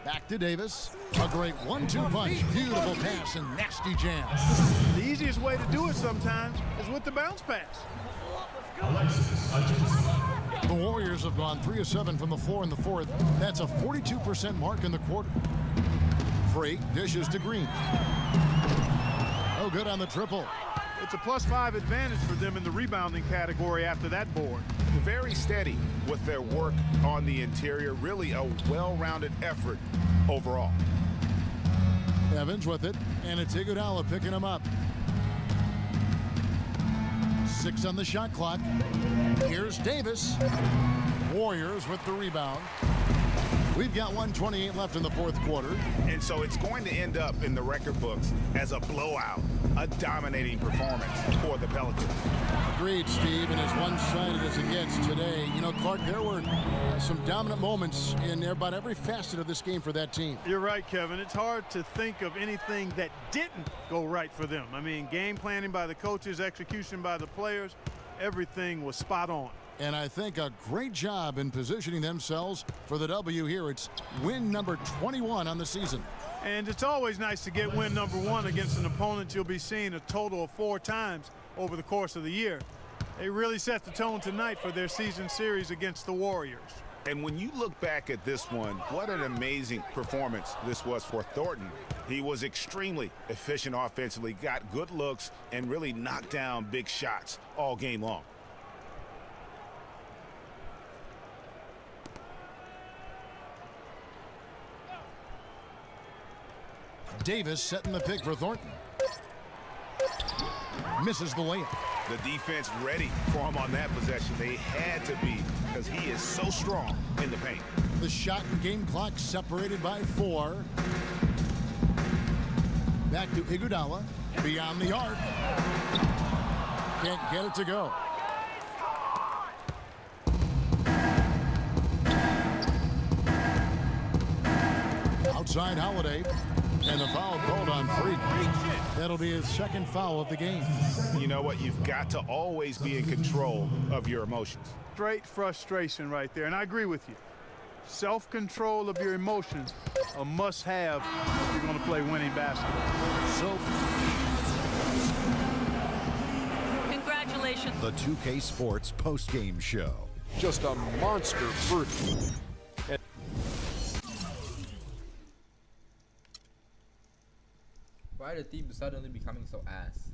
Back to Davis. A great 1-2 punch. Beautiful pass and nasty jam. The easiest way to do it sometimes is with the bounce pass. The Warriors have gone 3 of 7 from the floor in the fourth. That's a 42% mark in the quarter. Freak dishes to Green. Oh, good on the triple. It's a +5 advantage for them in the rebounding category after that board. Very steady with their work on the interior. Really a well-rounded effort overall. Evans with it, and it's Iguodala picking him up. 6 on the shot clock. Here's Davis. Warriors with the rebound. We've got 1:28 left in the fourth quarter. And so it's going to end up in the record books as a blowout, a dominating performance for the Pelicans. Agreed, Steve, and as one-sided as it gets today. You know, Clark, there were some dominant moments in about every facet of this game for that team. You're right, Kevin. It's hard to think of anything that didn't go right for them. I mean, game planning by the coaches, execution by the players, everything was spot on. And I think a great job in positioning themselves for the W here. It's win number 21 on the season. And it's always nice to get win number 1 against an opponent you'll be seeing a total of 4 times over the course of the year. They really set the tone tonight for their season series against the Warriors. And when you look back at this one, what an amazing performance this was for Thornton. He was extremely efficient offensively, got good looks, and really knocked down big shots all game long. Davis setting the pick for Thornton. Misses the layup. The defense ready for him on that possession. They had to be, because he is so strong in the paint. The shot and game clock separated by 4. Back to Iguodala. Beyond the arc. Can't get it to go. Outside Holiday. And the foul called on Freak. That'll be his second foul of the game. You know what? You've got to always be in control of your emotions. Straight frustration right there, and I agree with you. Self-control of your emotions, a must-have if you're going to play winning basketball. So, Congratulations. The 2K Sports post-game show. Just a monster first. Why the team suddenly becoming so ass?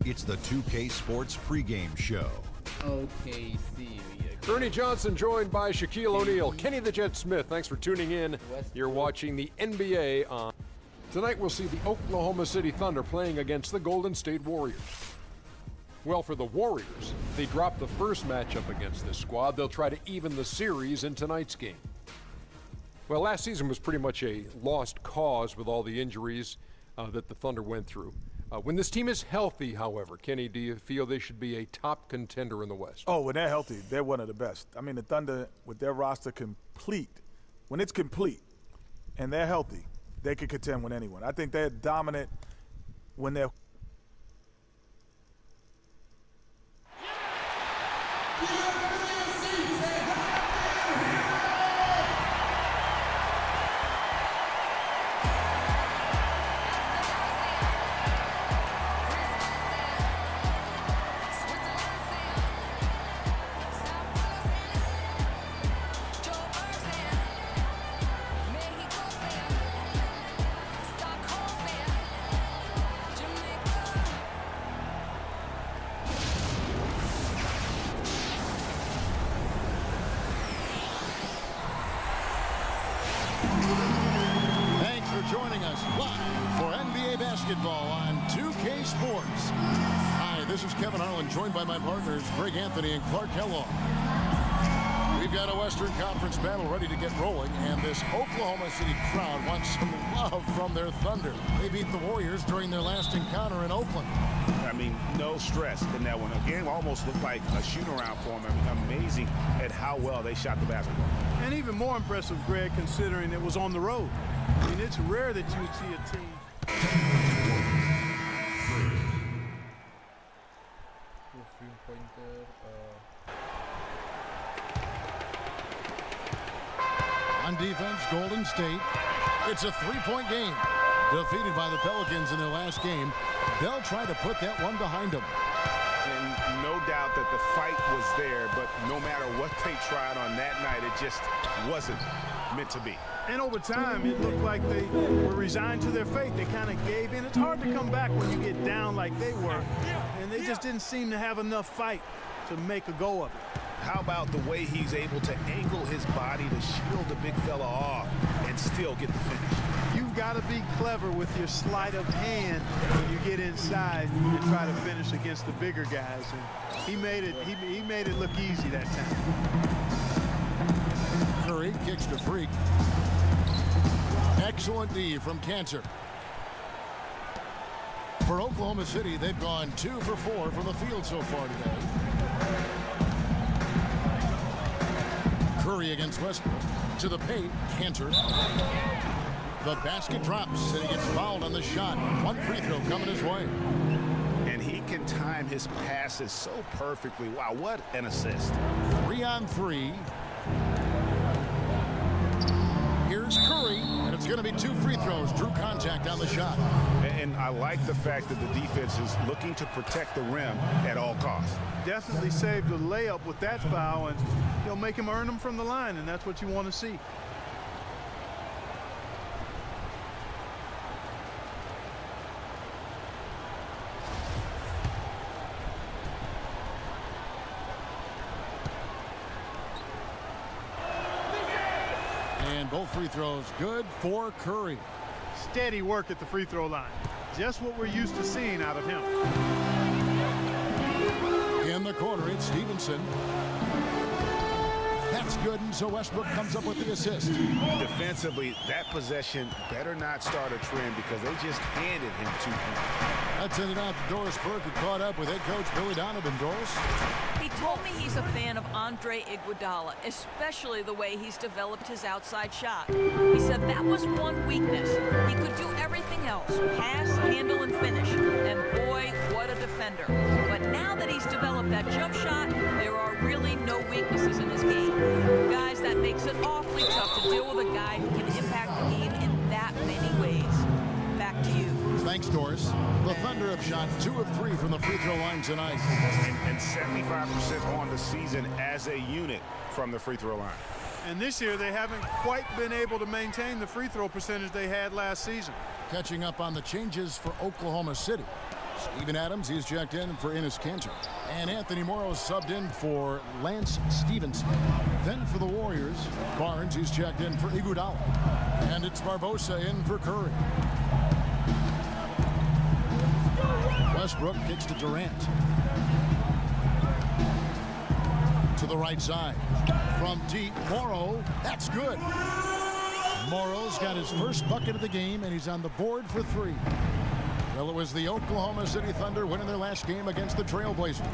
It's the 2K Sports pregame show. Okay, see. Ernie Johnson joined by Shaquille O'Neal, Kenny the Jet Smith. Thanks for tuning in. You're watching the NBA on. Tonight we'll see the Oklahoma City Thunder playing against the Golden State Warriors. Well, for the Warriors, they dropped the first matchup against this squad. They'll try to even the series in tonight's game. Well, last season was pretty much a lost cause with all the injuries that the Thunder went through. When this team is healthy, however, Kenny, do you feel they should be a top contender in the West? Oh, when they're healthy, they're one of the best. I mean, the Thunder, with their roster complete, when it's complete and they're healthy, they could contend with anyone. I think they're dominant when they're. thanks for joining us live for NBA basketball on 2K Sports. Hi, this is Kevin Harlan, joined by my partners Greg Anthony and Clark Kellogg. We've got a Western Conference battle ready to get rolling, and this Oklahoma City crowd wants some love from their Thunder. They beat the Warriors during their last encounter in Oakland. I mean, no stress in that one. The game almost looked like a shoot-around for them. I mean, amazing at how well they shot the basketball. And even more impressive, Greg, considering it was on the road. I mean, it's rare that you would see a team. On defense, Golden State. It's a three-point game. Defeated by the Pelicans in their last game, they'll try to put that one behind them. And no doubt that the fight was there, but no matter what they tried on that night, it just wasn't meant to be. And over time, it looked like they were resigned to their fate. They kind of gave in. It's hard to come back when you get down like they were. And they just didn't seem to have enough fight to make a go of it. How about the way he's able to angle his body to shield the big fella off and still get the finish? You've got to be clever with your sleight of hand when you get inside and try to finish against the bigger guys. And he made it look easy that time. Curry kicks to Freak. Excellent D from Cantor. For Oklahoma City, they've gone 2 for 4 from the field so far today. Curry against Westbrook. To the paint, Cantor. The basket drops, and he gets fouled on the shot. 1 free throw coming his way. And he can time his passes so perfectly. Wow, what an assist. 3 on 3. Here's Curry, and it's going to be 2 free throws. Drew contact on the shot. And I like the fact that the defense is looking to protect the rim at all costs. Definitely saved the layup with that foul, and he'll make him earn them from the line, and that's what you want to see. And both free throws good for Curry. Steady work at the free throw line. Just what we're used to seeing out of him. In the corner, it's Stevenson. That's good, and so Westbrook comes up with the assist. Defensively, that possession better not start a trend because they just handed him 2 points. That's ended out to Doris Burke, who caught up with head coach Billy Donovan. Doris? He told me he's a fan of Andre Iguodala, especially the way he's developed his outside shot. He said that was one weakness. He could do everything else, pass, handle, and finish. And boy, what a defender. But now that he's developed that jump shot, there are really no weaknesses in his game. Guys, that makes it awfully tough to deal with a guy who can impact the game in that many ways. Back to you. Thanks, Doris. The Thunder have shot 2 of 3 from the free throw line tonight. And 75% on the season as a unit from the free throw line. And this year, they haven't quite been able to maintain the free throw percentage they had last season. Catching up on the changes for Oklahoma City. Steven Adams, he's checked in for Enes Kanter. And Anthony Morrow subbed in for Lance Stevenson. Then for the Warriors, Barnes, he's checked in for Iguodala. And it's Barbosa in for Curry. Westbrook kicks to Durant. To the right side. From deep, Morrow. That's good. Morrow's got his first bucket of the game, and he's on the board for 3. Well, it was the Oklahoma City Thunder winning their last game against the Trailblazers.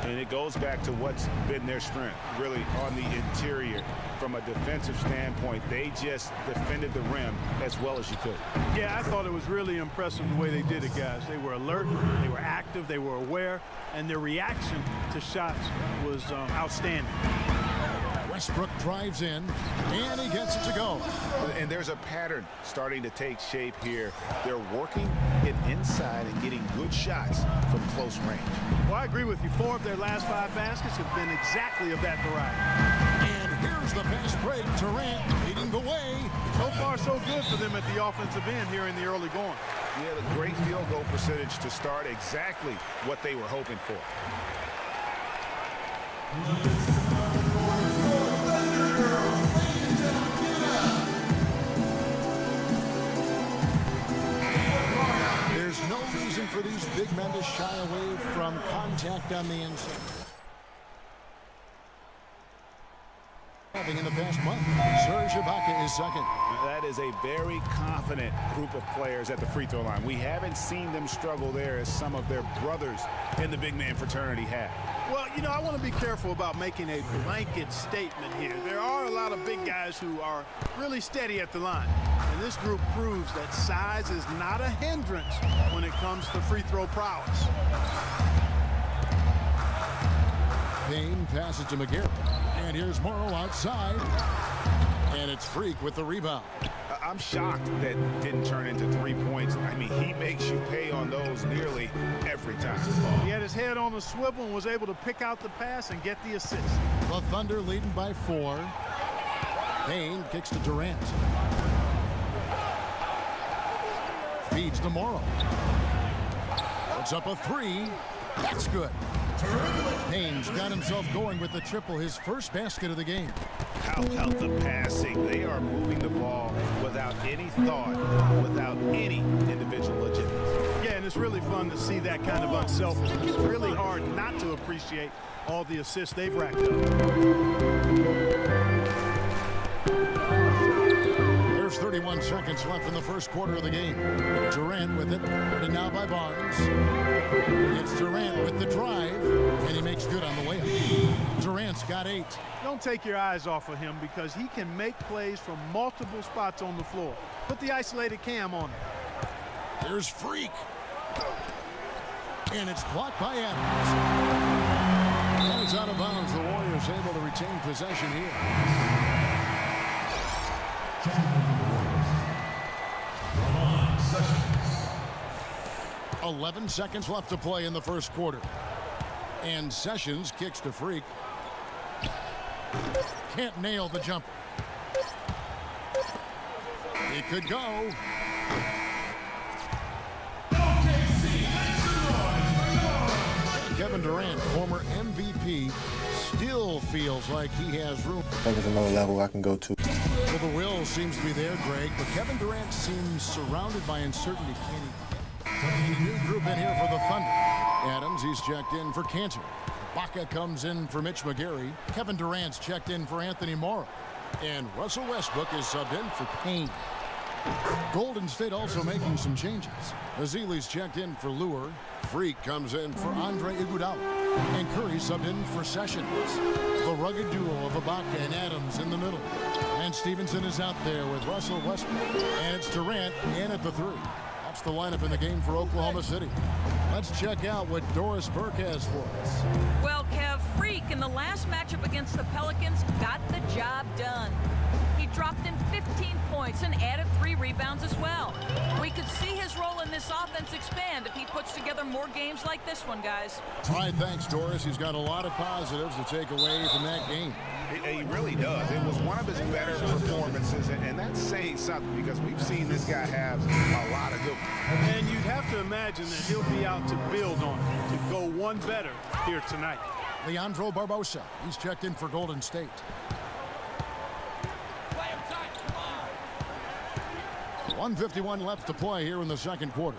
And it goes back to what's been their strength, really, on the interior. From a defensive standpoint, they just defended the rim as well as you could. Yeah, I thought it was really impressive the way they did it, guys. They were alert, they were active, they were aware, and their reaction to shots was outstanding. Westbrook drives in, and he gets it to go. And there's a pattern starting to take shape here. They're working it inside and getting good shots from close range. Well, I agree with you. 4 of their last 5 baskets have been exactly of that variety. And here's the fast break. Durant leading the way. So far, so good for them at the offensive end here in the early going. Yeah, the great field goal percentage to start exactly what they were hoping for. There's no reason for these big men to shy away from contact on the inside. In the past month, Serge Ibaka is second. That is a very confident group of players at the free throw line. We haven't seen them struggle there as some of their brothers in the big man fraternity have. Well, you know, I want to be careful about making a blanket statement here. There are a lot of big guys who are really steady at the line. And this group proves that size is not a hindrance when it comes to free throw prowess. Payne passes to McGarrett. And here's Morrow outside. And it's Freak with the rebound. I'm shocked that didn't turn into 3 points. I mean, he makes you pay on those nearly every time. He had his head on the swivel and was able to pick out the pass and get the assist. The Thunder leading by 4. Payne kicks to Durant. Feeds to Morrow. Puts up a 3. That's good. Payne's got himself going with the triple, his first basket of the game. How about the passing? They are moving the ball without any thought, without any individual legitimacy. Yeah, and it's really fun to see that kind of unselfishness. It's really hard not to appreciate all the assists they've racked up. There's 31 seconds left in the first quarter of the game. Durant with it, guarded now by Barnes. It's Durant with the drive, and he makes good on the layup. Durant's got 8. Don't take your eyes off of him because he can make plays from multiple spots on the floor. Put the isolated cam on him. Here's Freak. And it's blocked by Adams. And it's out of bounds. The Warriors able to retain possession here. 11 seconds left to play in the first quarter. And Sessions kicks to Freak. Can't nail the jumper. It could go. Kevin Durant, former MVP, still feels like he has room. I think there's another level I can go to. Well, the will seems to be there, Greg, but Kevin Durant seems surrounded by uncertainty. Can he? New group in here for the Thunder. Adams, he's checked in for Cantor. Baca comes in for Mitch McGary. Kevin Durant's checked in for Anthony Morrow. And Russell Westbrook is subbed in for Payne. Golden State also making some changes. Azili's checked in for Lure. Freak comes in for Andre Iguodala. And Curry subbed in for Sessions. The rugged duo of Ibaka and Adams in the middle. And Stevenson is out there with Russell Westbrook. And it's Durant in at the 3. That's the lineup in the game for Oklahoma City. Let's check out what Doris Burke has for us. Well, Kev, Freak in the last matchup against the Pelicans got the job done. He dropped in 15 points and added 3 rebounds as well. We could see his role in this offense expand if he puts together more games like this one, guys. All right, thanks, Doris. He's got a lot of positives to take away from that game. He really does. It was one of his better performances, and that's saying something because we've seen this guy have a lot of good. And you'd have to imagine that he'll be out to build on it, to go one better here tonight. Leandro Barbosa, he's checked in for Golden State. 1:51 left to play here in the second quarter.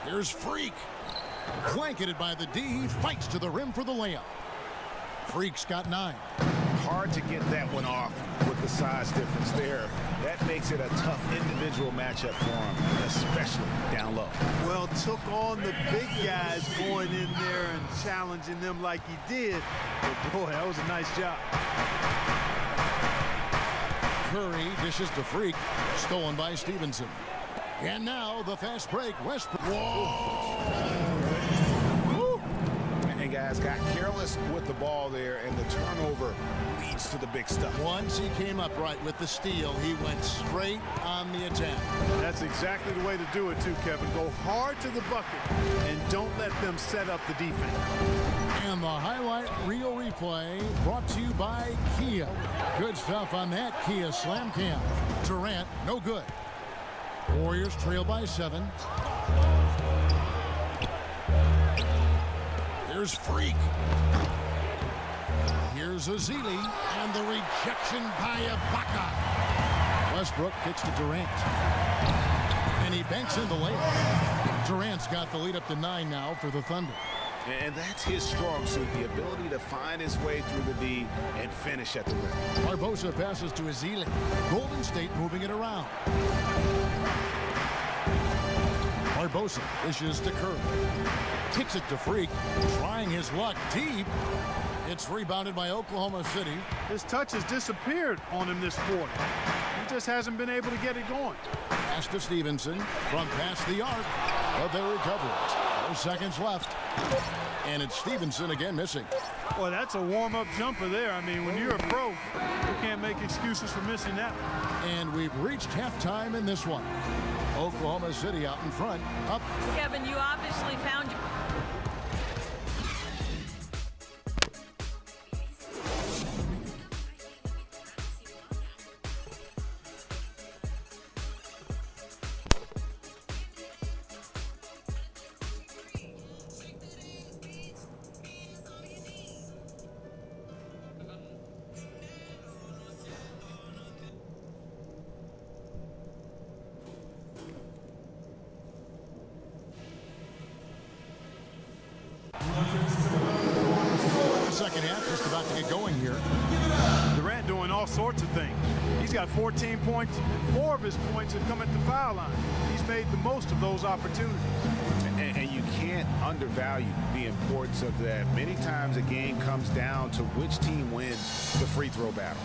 Here's Freak. Blanketed by the D. He fights to the rim for the layup. Freak's got 9. Hard to get that one off with the size difference there. That makes it a tough individual matchup for him, especially down low. Well, took on the big guys going in there and challenging them like he did. But boy, that was a nice job. Curry dishes to Freak, stolen by Stevenson. And now the fast break. Westbrook. Whoa! And guys got careless with the ball there, and the turnover leads to the big stuff. Once he came up right with the steal, he went straight on the attack. That's exactly the way to do it too, Kevin. Go hard to the bucket and don't let them set up the defense. And the highlight reel replay brought to you by Kia. Good stuff on that Kia Slam Cam. Durant, no good. Warriors trail by 7. Here's Freak. Here's Azili, and the rejection by Ibaka. Westbrook kicks to Durant. And he banks in the layup. Durant's got the lead up to 9 now for the Thunder. And that's his strong suit, the ability to find his way through the D and finish at the rim. Barbosa passes to Azili. Golden State moving it around. Barbosa dishes to Curry. Kicks it to Freak, trying his luck deep. It's rebounded by Oklahoma City. His touch has disappeared on him this quarter. He just hasn't been able to get it going. Pass to Stevenson from past the arc, but they recover it. 4 seconds left. And it's Stevenson again missing. Boy, that's a warm-up jumper there. I mean, when you're a pro, you can't make excuses for missing that. And we've reached halftime in this one. Oklahoma City out in front, up. Kevin, you obviously found The second half just about to get going here. Durant doing all all sorts of things. He's got 14 points, and 4 of his points have come at the foul line. He's made the most of those opportunities. And you can't undervalue the importance of that. Many times a game comes down to which team wins the free throw battle.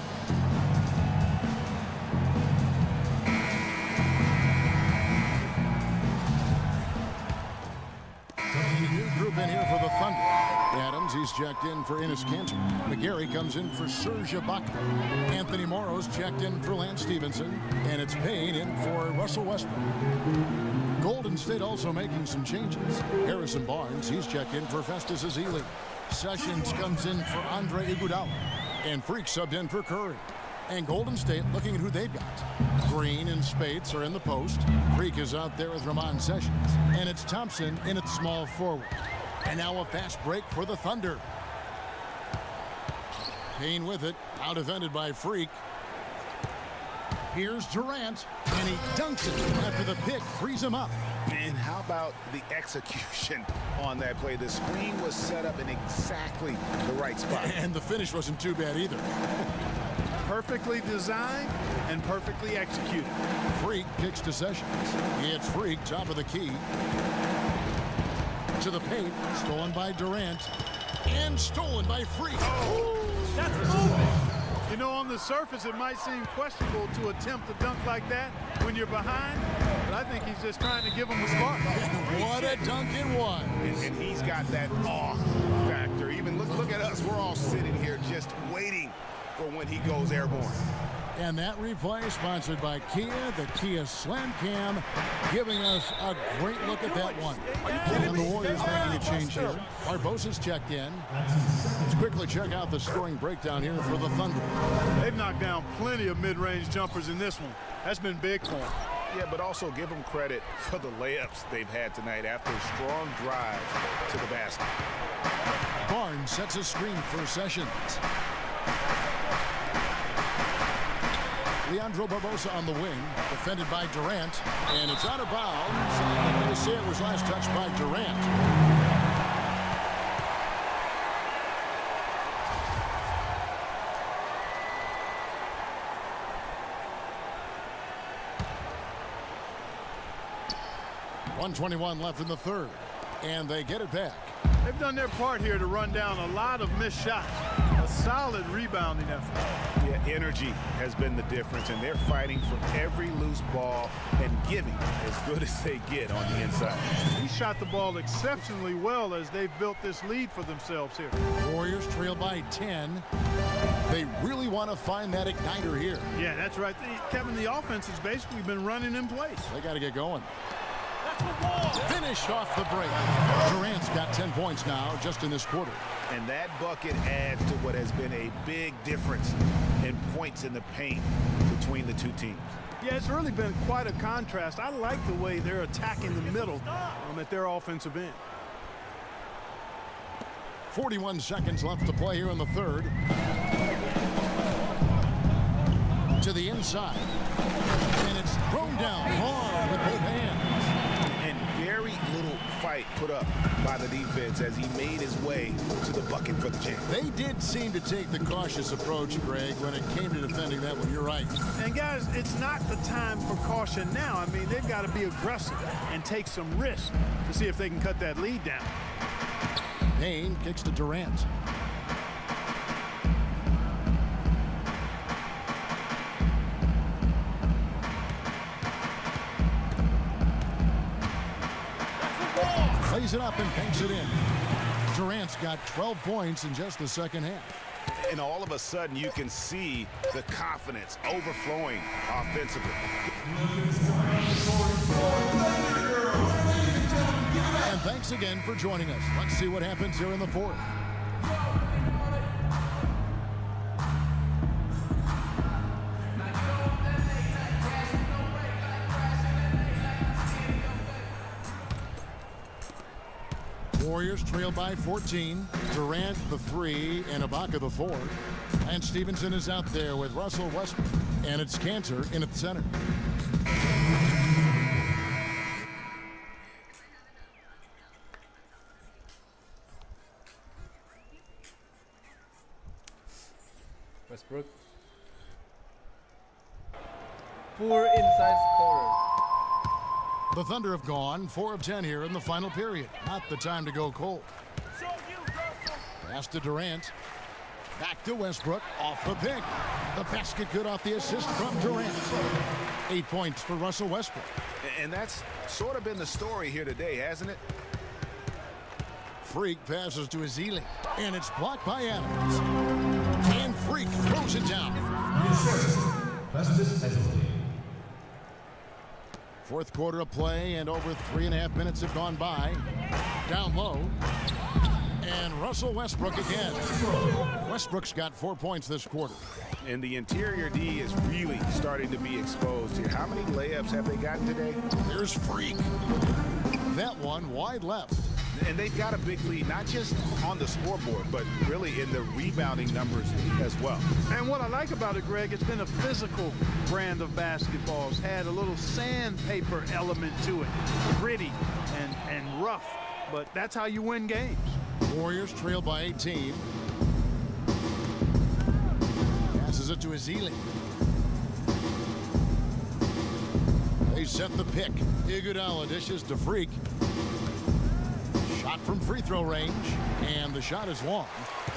New group in here for the Thunder. Adams, he's checked in for Enes Kanter. McGarry comes in for Serge Ibaka. Anthony Morrow's checked in for Lance Stevenson. And it's Payne in for Russell Westbrook. Golden State also making some changes. Harrison Barnes, he's checked in for Festus Ezeli. Sessions comes in for Andre Iguodala. And Freak subbed in for Curry. And Golden State looking at who they've got. Green and Spates are in the post. Freak is out there with Ramon Sessions. And it's Thompson in at small forward. And now a fast break for the Thunder. Payne with it, out defended by Freak. Here's Durant, and he dunks it after the pick frees him up. And how about the execution on that play? The screen was set up in exactly the right spot. And the finish wasn't too bad either. Perfectly designed and perfectly executed. Freak kicks to Sessions. It's Freak, top of the key. To the paint, stolen by Durant. And stolen by Freak. Oh, that's moving. You know, on the surface, it might seem questionable to attempt a dunk like that when you're behind, but I think he's just trying to give him a spark. What a dunk it was. And he's got that awe factor. Even look at us. We're all sitting here just waiting for when he goes airborne. And that replay sponsored by Kia, the Kia Slam Cam, giving us a great look at that one. And the Warriors making a change here. Barbosa's checked in. Let's quickly check out the scoring breakdown here for the Thunder. They've knocked down plenty of mid-range jumpers in this one. That's been big for them. Yeah, but also give them credit for the layups they've had tonight after a strong drive to the basket. Barnes sets a screen for Sessions. Leandro Barbosa on the wing, defended by Durant, and it's out of bounds. They say it was last touched by Durant. .121 left in the third, and they get it back. They've done their part here to run down a lot of missed shots. A solid rebounding effort. Yeah, energy has been the difference, and they're fighting for every loose ball and giving as good as they get on the inside. He shot the ball exceptionally well as they've built this lead for themselves here. Warriors trail by 10. They really want to find that igniter here. Yeah, that's right. Kevin, the offense has basically been running in place. They got to get going. Finished off the break. Durant's got 10 points now just in this quarter. And that bucket adds to what has been a big difference in points in the paint between the two teams. Yeah, it's really been quite a contrast. I like the way they're attacking the middle at their offensive end. 41 seconds left to play here in the third. To the inside. And it's thrown down hard with both hands. Very little fight put up by the defense as he made his way to the bucket for the jam. They did seem to take the cautious approach, Greg, when it came to defending that one. You're right. And guys, it's not the time for caution now. I mean, they've got to be aggressive and take some risks to see if they can cut that lead down. Payne kicks to Durant. Plays it up and banks it in. Durant's got 12 points in just the second half. And all of a sudden you can see the confidence overflowing offensively. And thanks again for joining us. Let's see what happens here in the fourth. Warriors trail by 14. Durant the 3 and Ibaka the 4. And Stevenson is out there with Russell Westbrook. And it's Kanter in at the center. Westbrook. poor inside scorer. The Thunder have gone 4 of 10 here in the final period. Not the time to go cold. Pass to Durant. Back to Westbrook. Off the pick. The basket good off the assist from Durant. 8 points for Russell Westbrook. And that's sort of been the story here today, hasn't it? Freak passes to Ezeli. And it's blocked by Adams. And Freak throws it down. Fourth quarter of play, and over 3.5 minutes have gone by. Down low. And Russell Westbrook again. Westbrook's got 4 points this quarter. And the interior D is really starting to be exposed here. How many layups have they gotten today? Here's Freak. That one wide left. And they've got a big lead, not just on the scoreboard, but really in the rebounding numbers as well. And what I like about it, Greg, it's been a physical brand of basketball. It's had a little sandpaper element to it. Gritty and rough, but that's how you win games. Warriors trail by 18. Passes it to Ezeli. They set the pick. Iguodala dishes to Freak. Shot from free throw range, and the shot is long.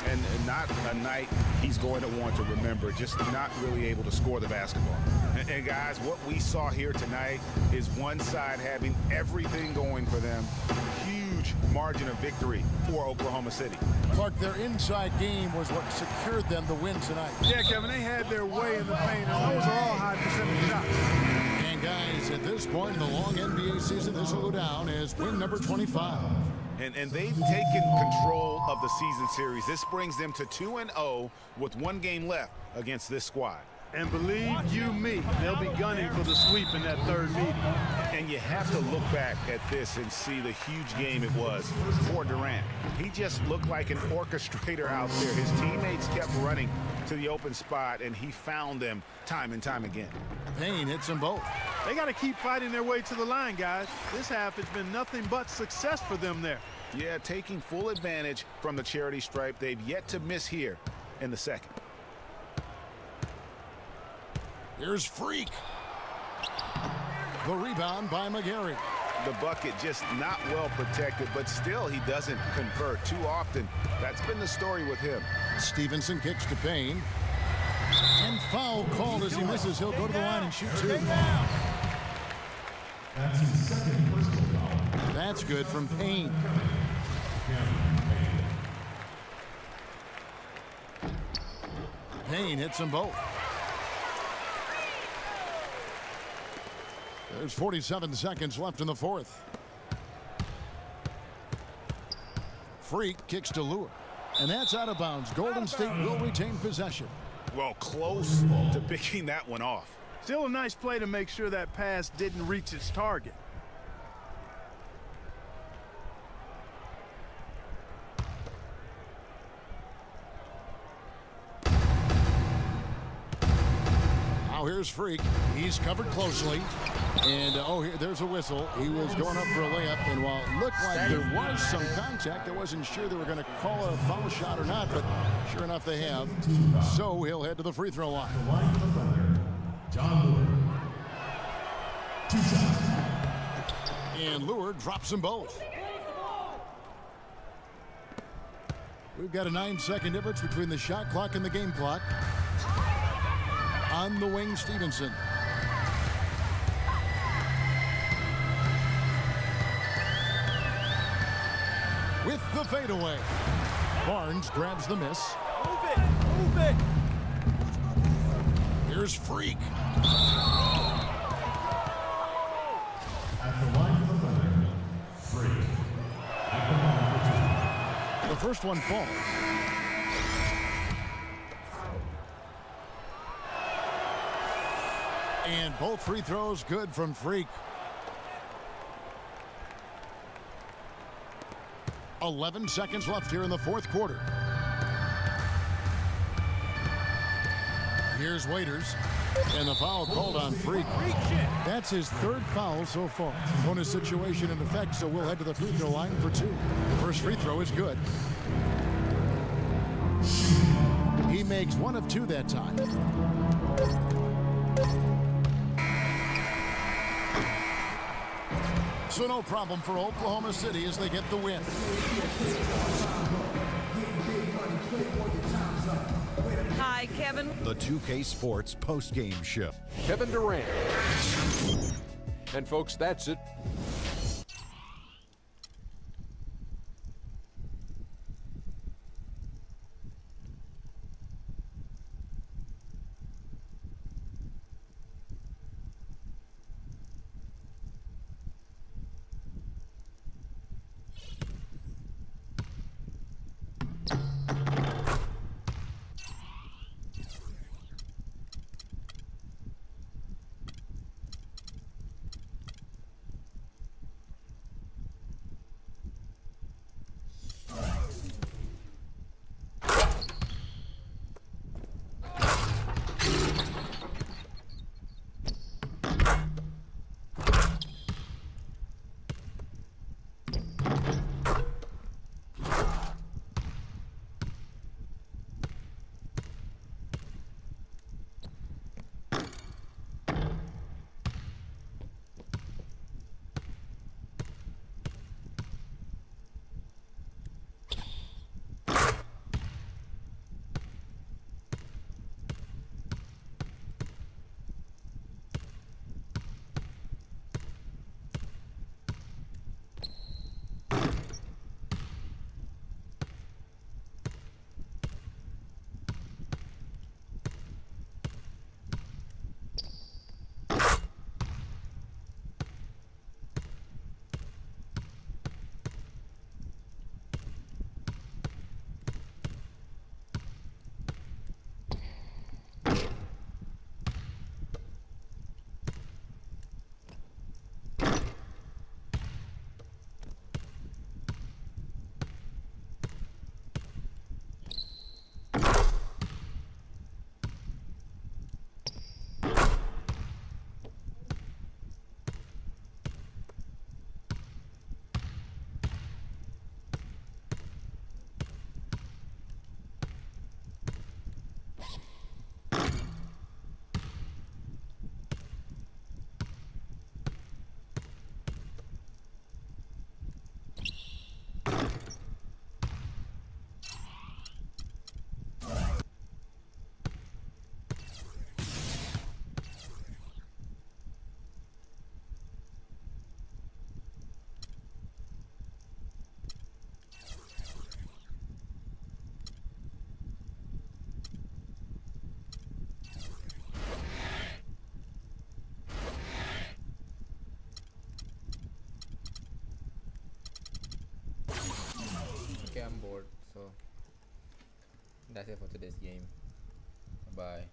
And not a night he's going to want to remember, just not really able to score the basketball. And guys, what we saw here tonight is one side having everything going for them. Huge margin of victory for Oklahoma City. Clark, their inside game was what secured them the win tonight. Yeah, Kevin, they had their way in the paint, and those are all high percentage shots. And guys, at this point in the long NBA season, this will go down as win number 25. And they've taken control of the season series. This brings them to 2-0 with 1 game left against this squad. And believe you me, they'll be gunning for the sweep in that third meeting. And you have to look back at this and see the huge game it was for Durant. He just looked like an orchestrator out there. His teammates kept running to the open spot, and he found them time and time again. Payne hits them both. They got to keep fighting their way to the line, guys. This half has been nothing but success for them there. Yeah, taking full advantage from the charity stripe. They've yet to miss here in the second. Here's Freak. The rebound by McGarry. The bucket just not well protected, but still he doesn't convert too often. That's been the story with him. Stevenson kicks to Payne. And foul called as he misses. He'll go to the line and shoot 2. That's his second personal foul. That's good from Payne. Payne hits them both. There's 47 seconds left in the fourth. Freak kicks to Lure. And that's out of bounds. Golden State will retain possession. Well, close to picking that one off. Still a nice play to make sure that pass didn't reach its target. Now here's Freak. He's covered closely. And, there's a whistle. He was going up for a layup. And while it looked like there was some contact, I wasn't sure they were going to call a foul shot or not. But sure enough, they have. So he'll head to the free throw line. The line for the Thunder, John Lure. 2 shots. And Lure drops them both. We've got a 9-second difference between the shot clock and the game clock. On the wing, Stevenson. With the fadeaway. Barnes grabs the miss. Move it! Move it! Here's Freak. At the line for the Thunder, Freak. At the line for 2. The first one falls. And both free throws good from Freak. 11 seconds left here in the fourth quarter. Here's Waiters. And the foul called on Freak. That's his 3rd foul so far. Bonus situation in effect, so we'll head to the free throw line for 2. First free throw is good. He makes 1 of 2 that time. So no problem for Oklahoma City as they get the win. Hi, Kevin. The 2K Sports post-game show. Kevin Durant. And folks, that's it. Okay, I'm bored, so that's it for today's game. Bye.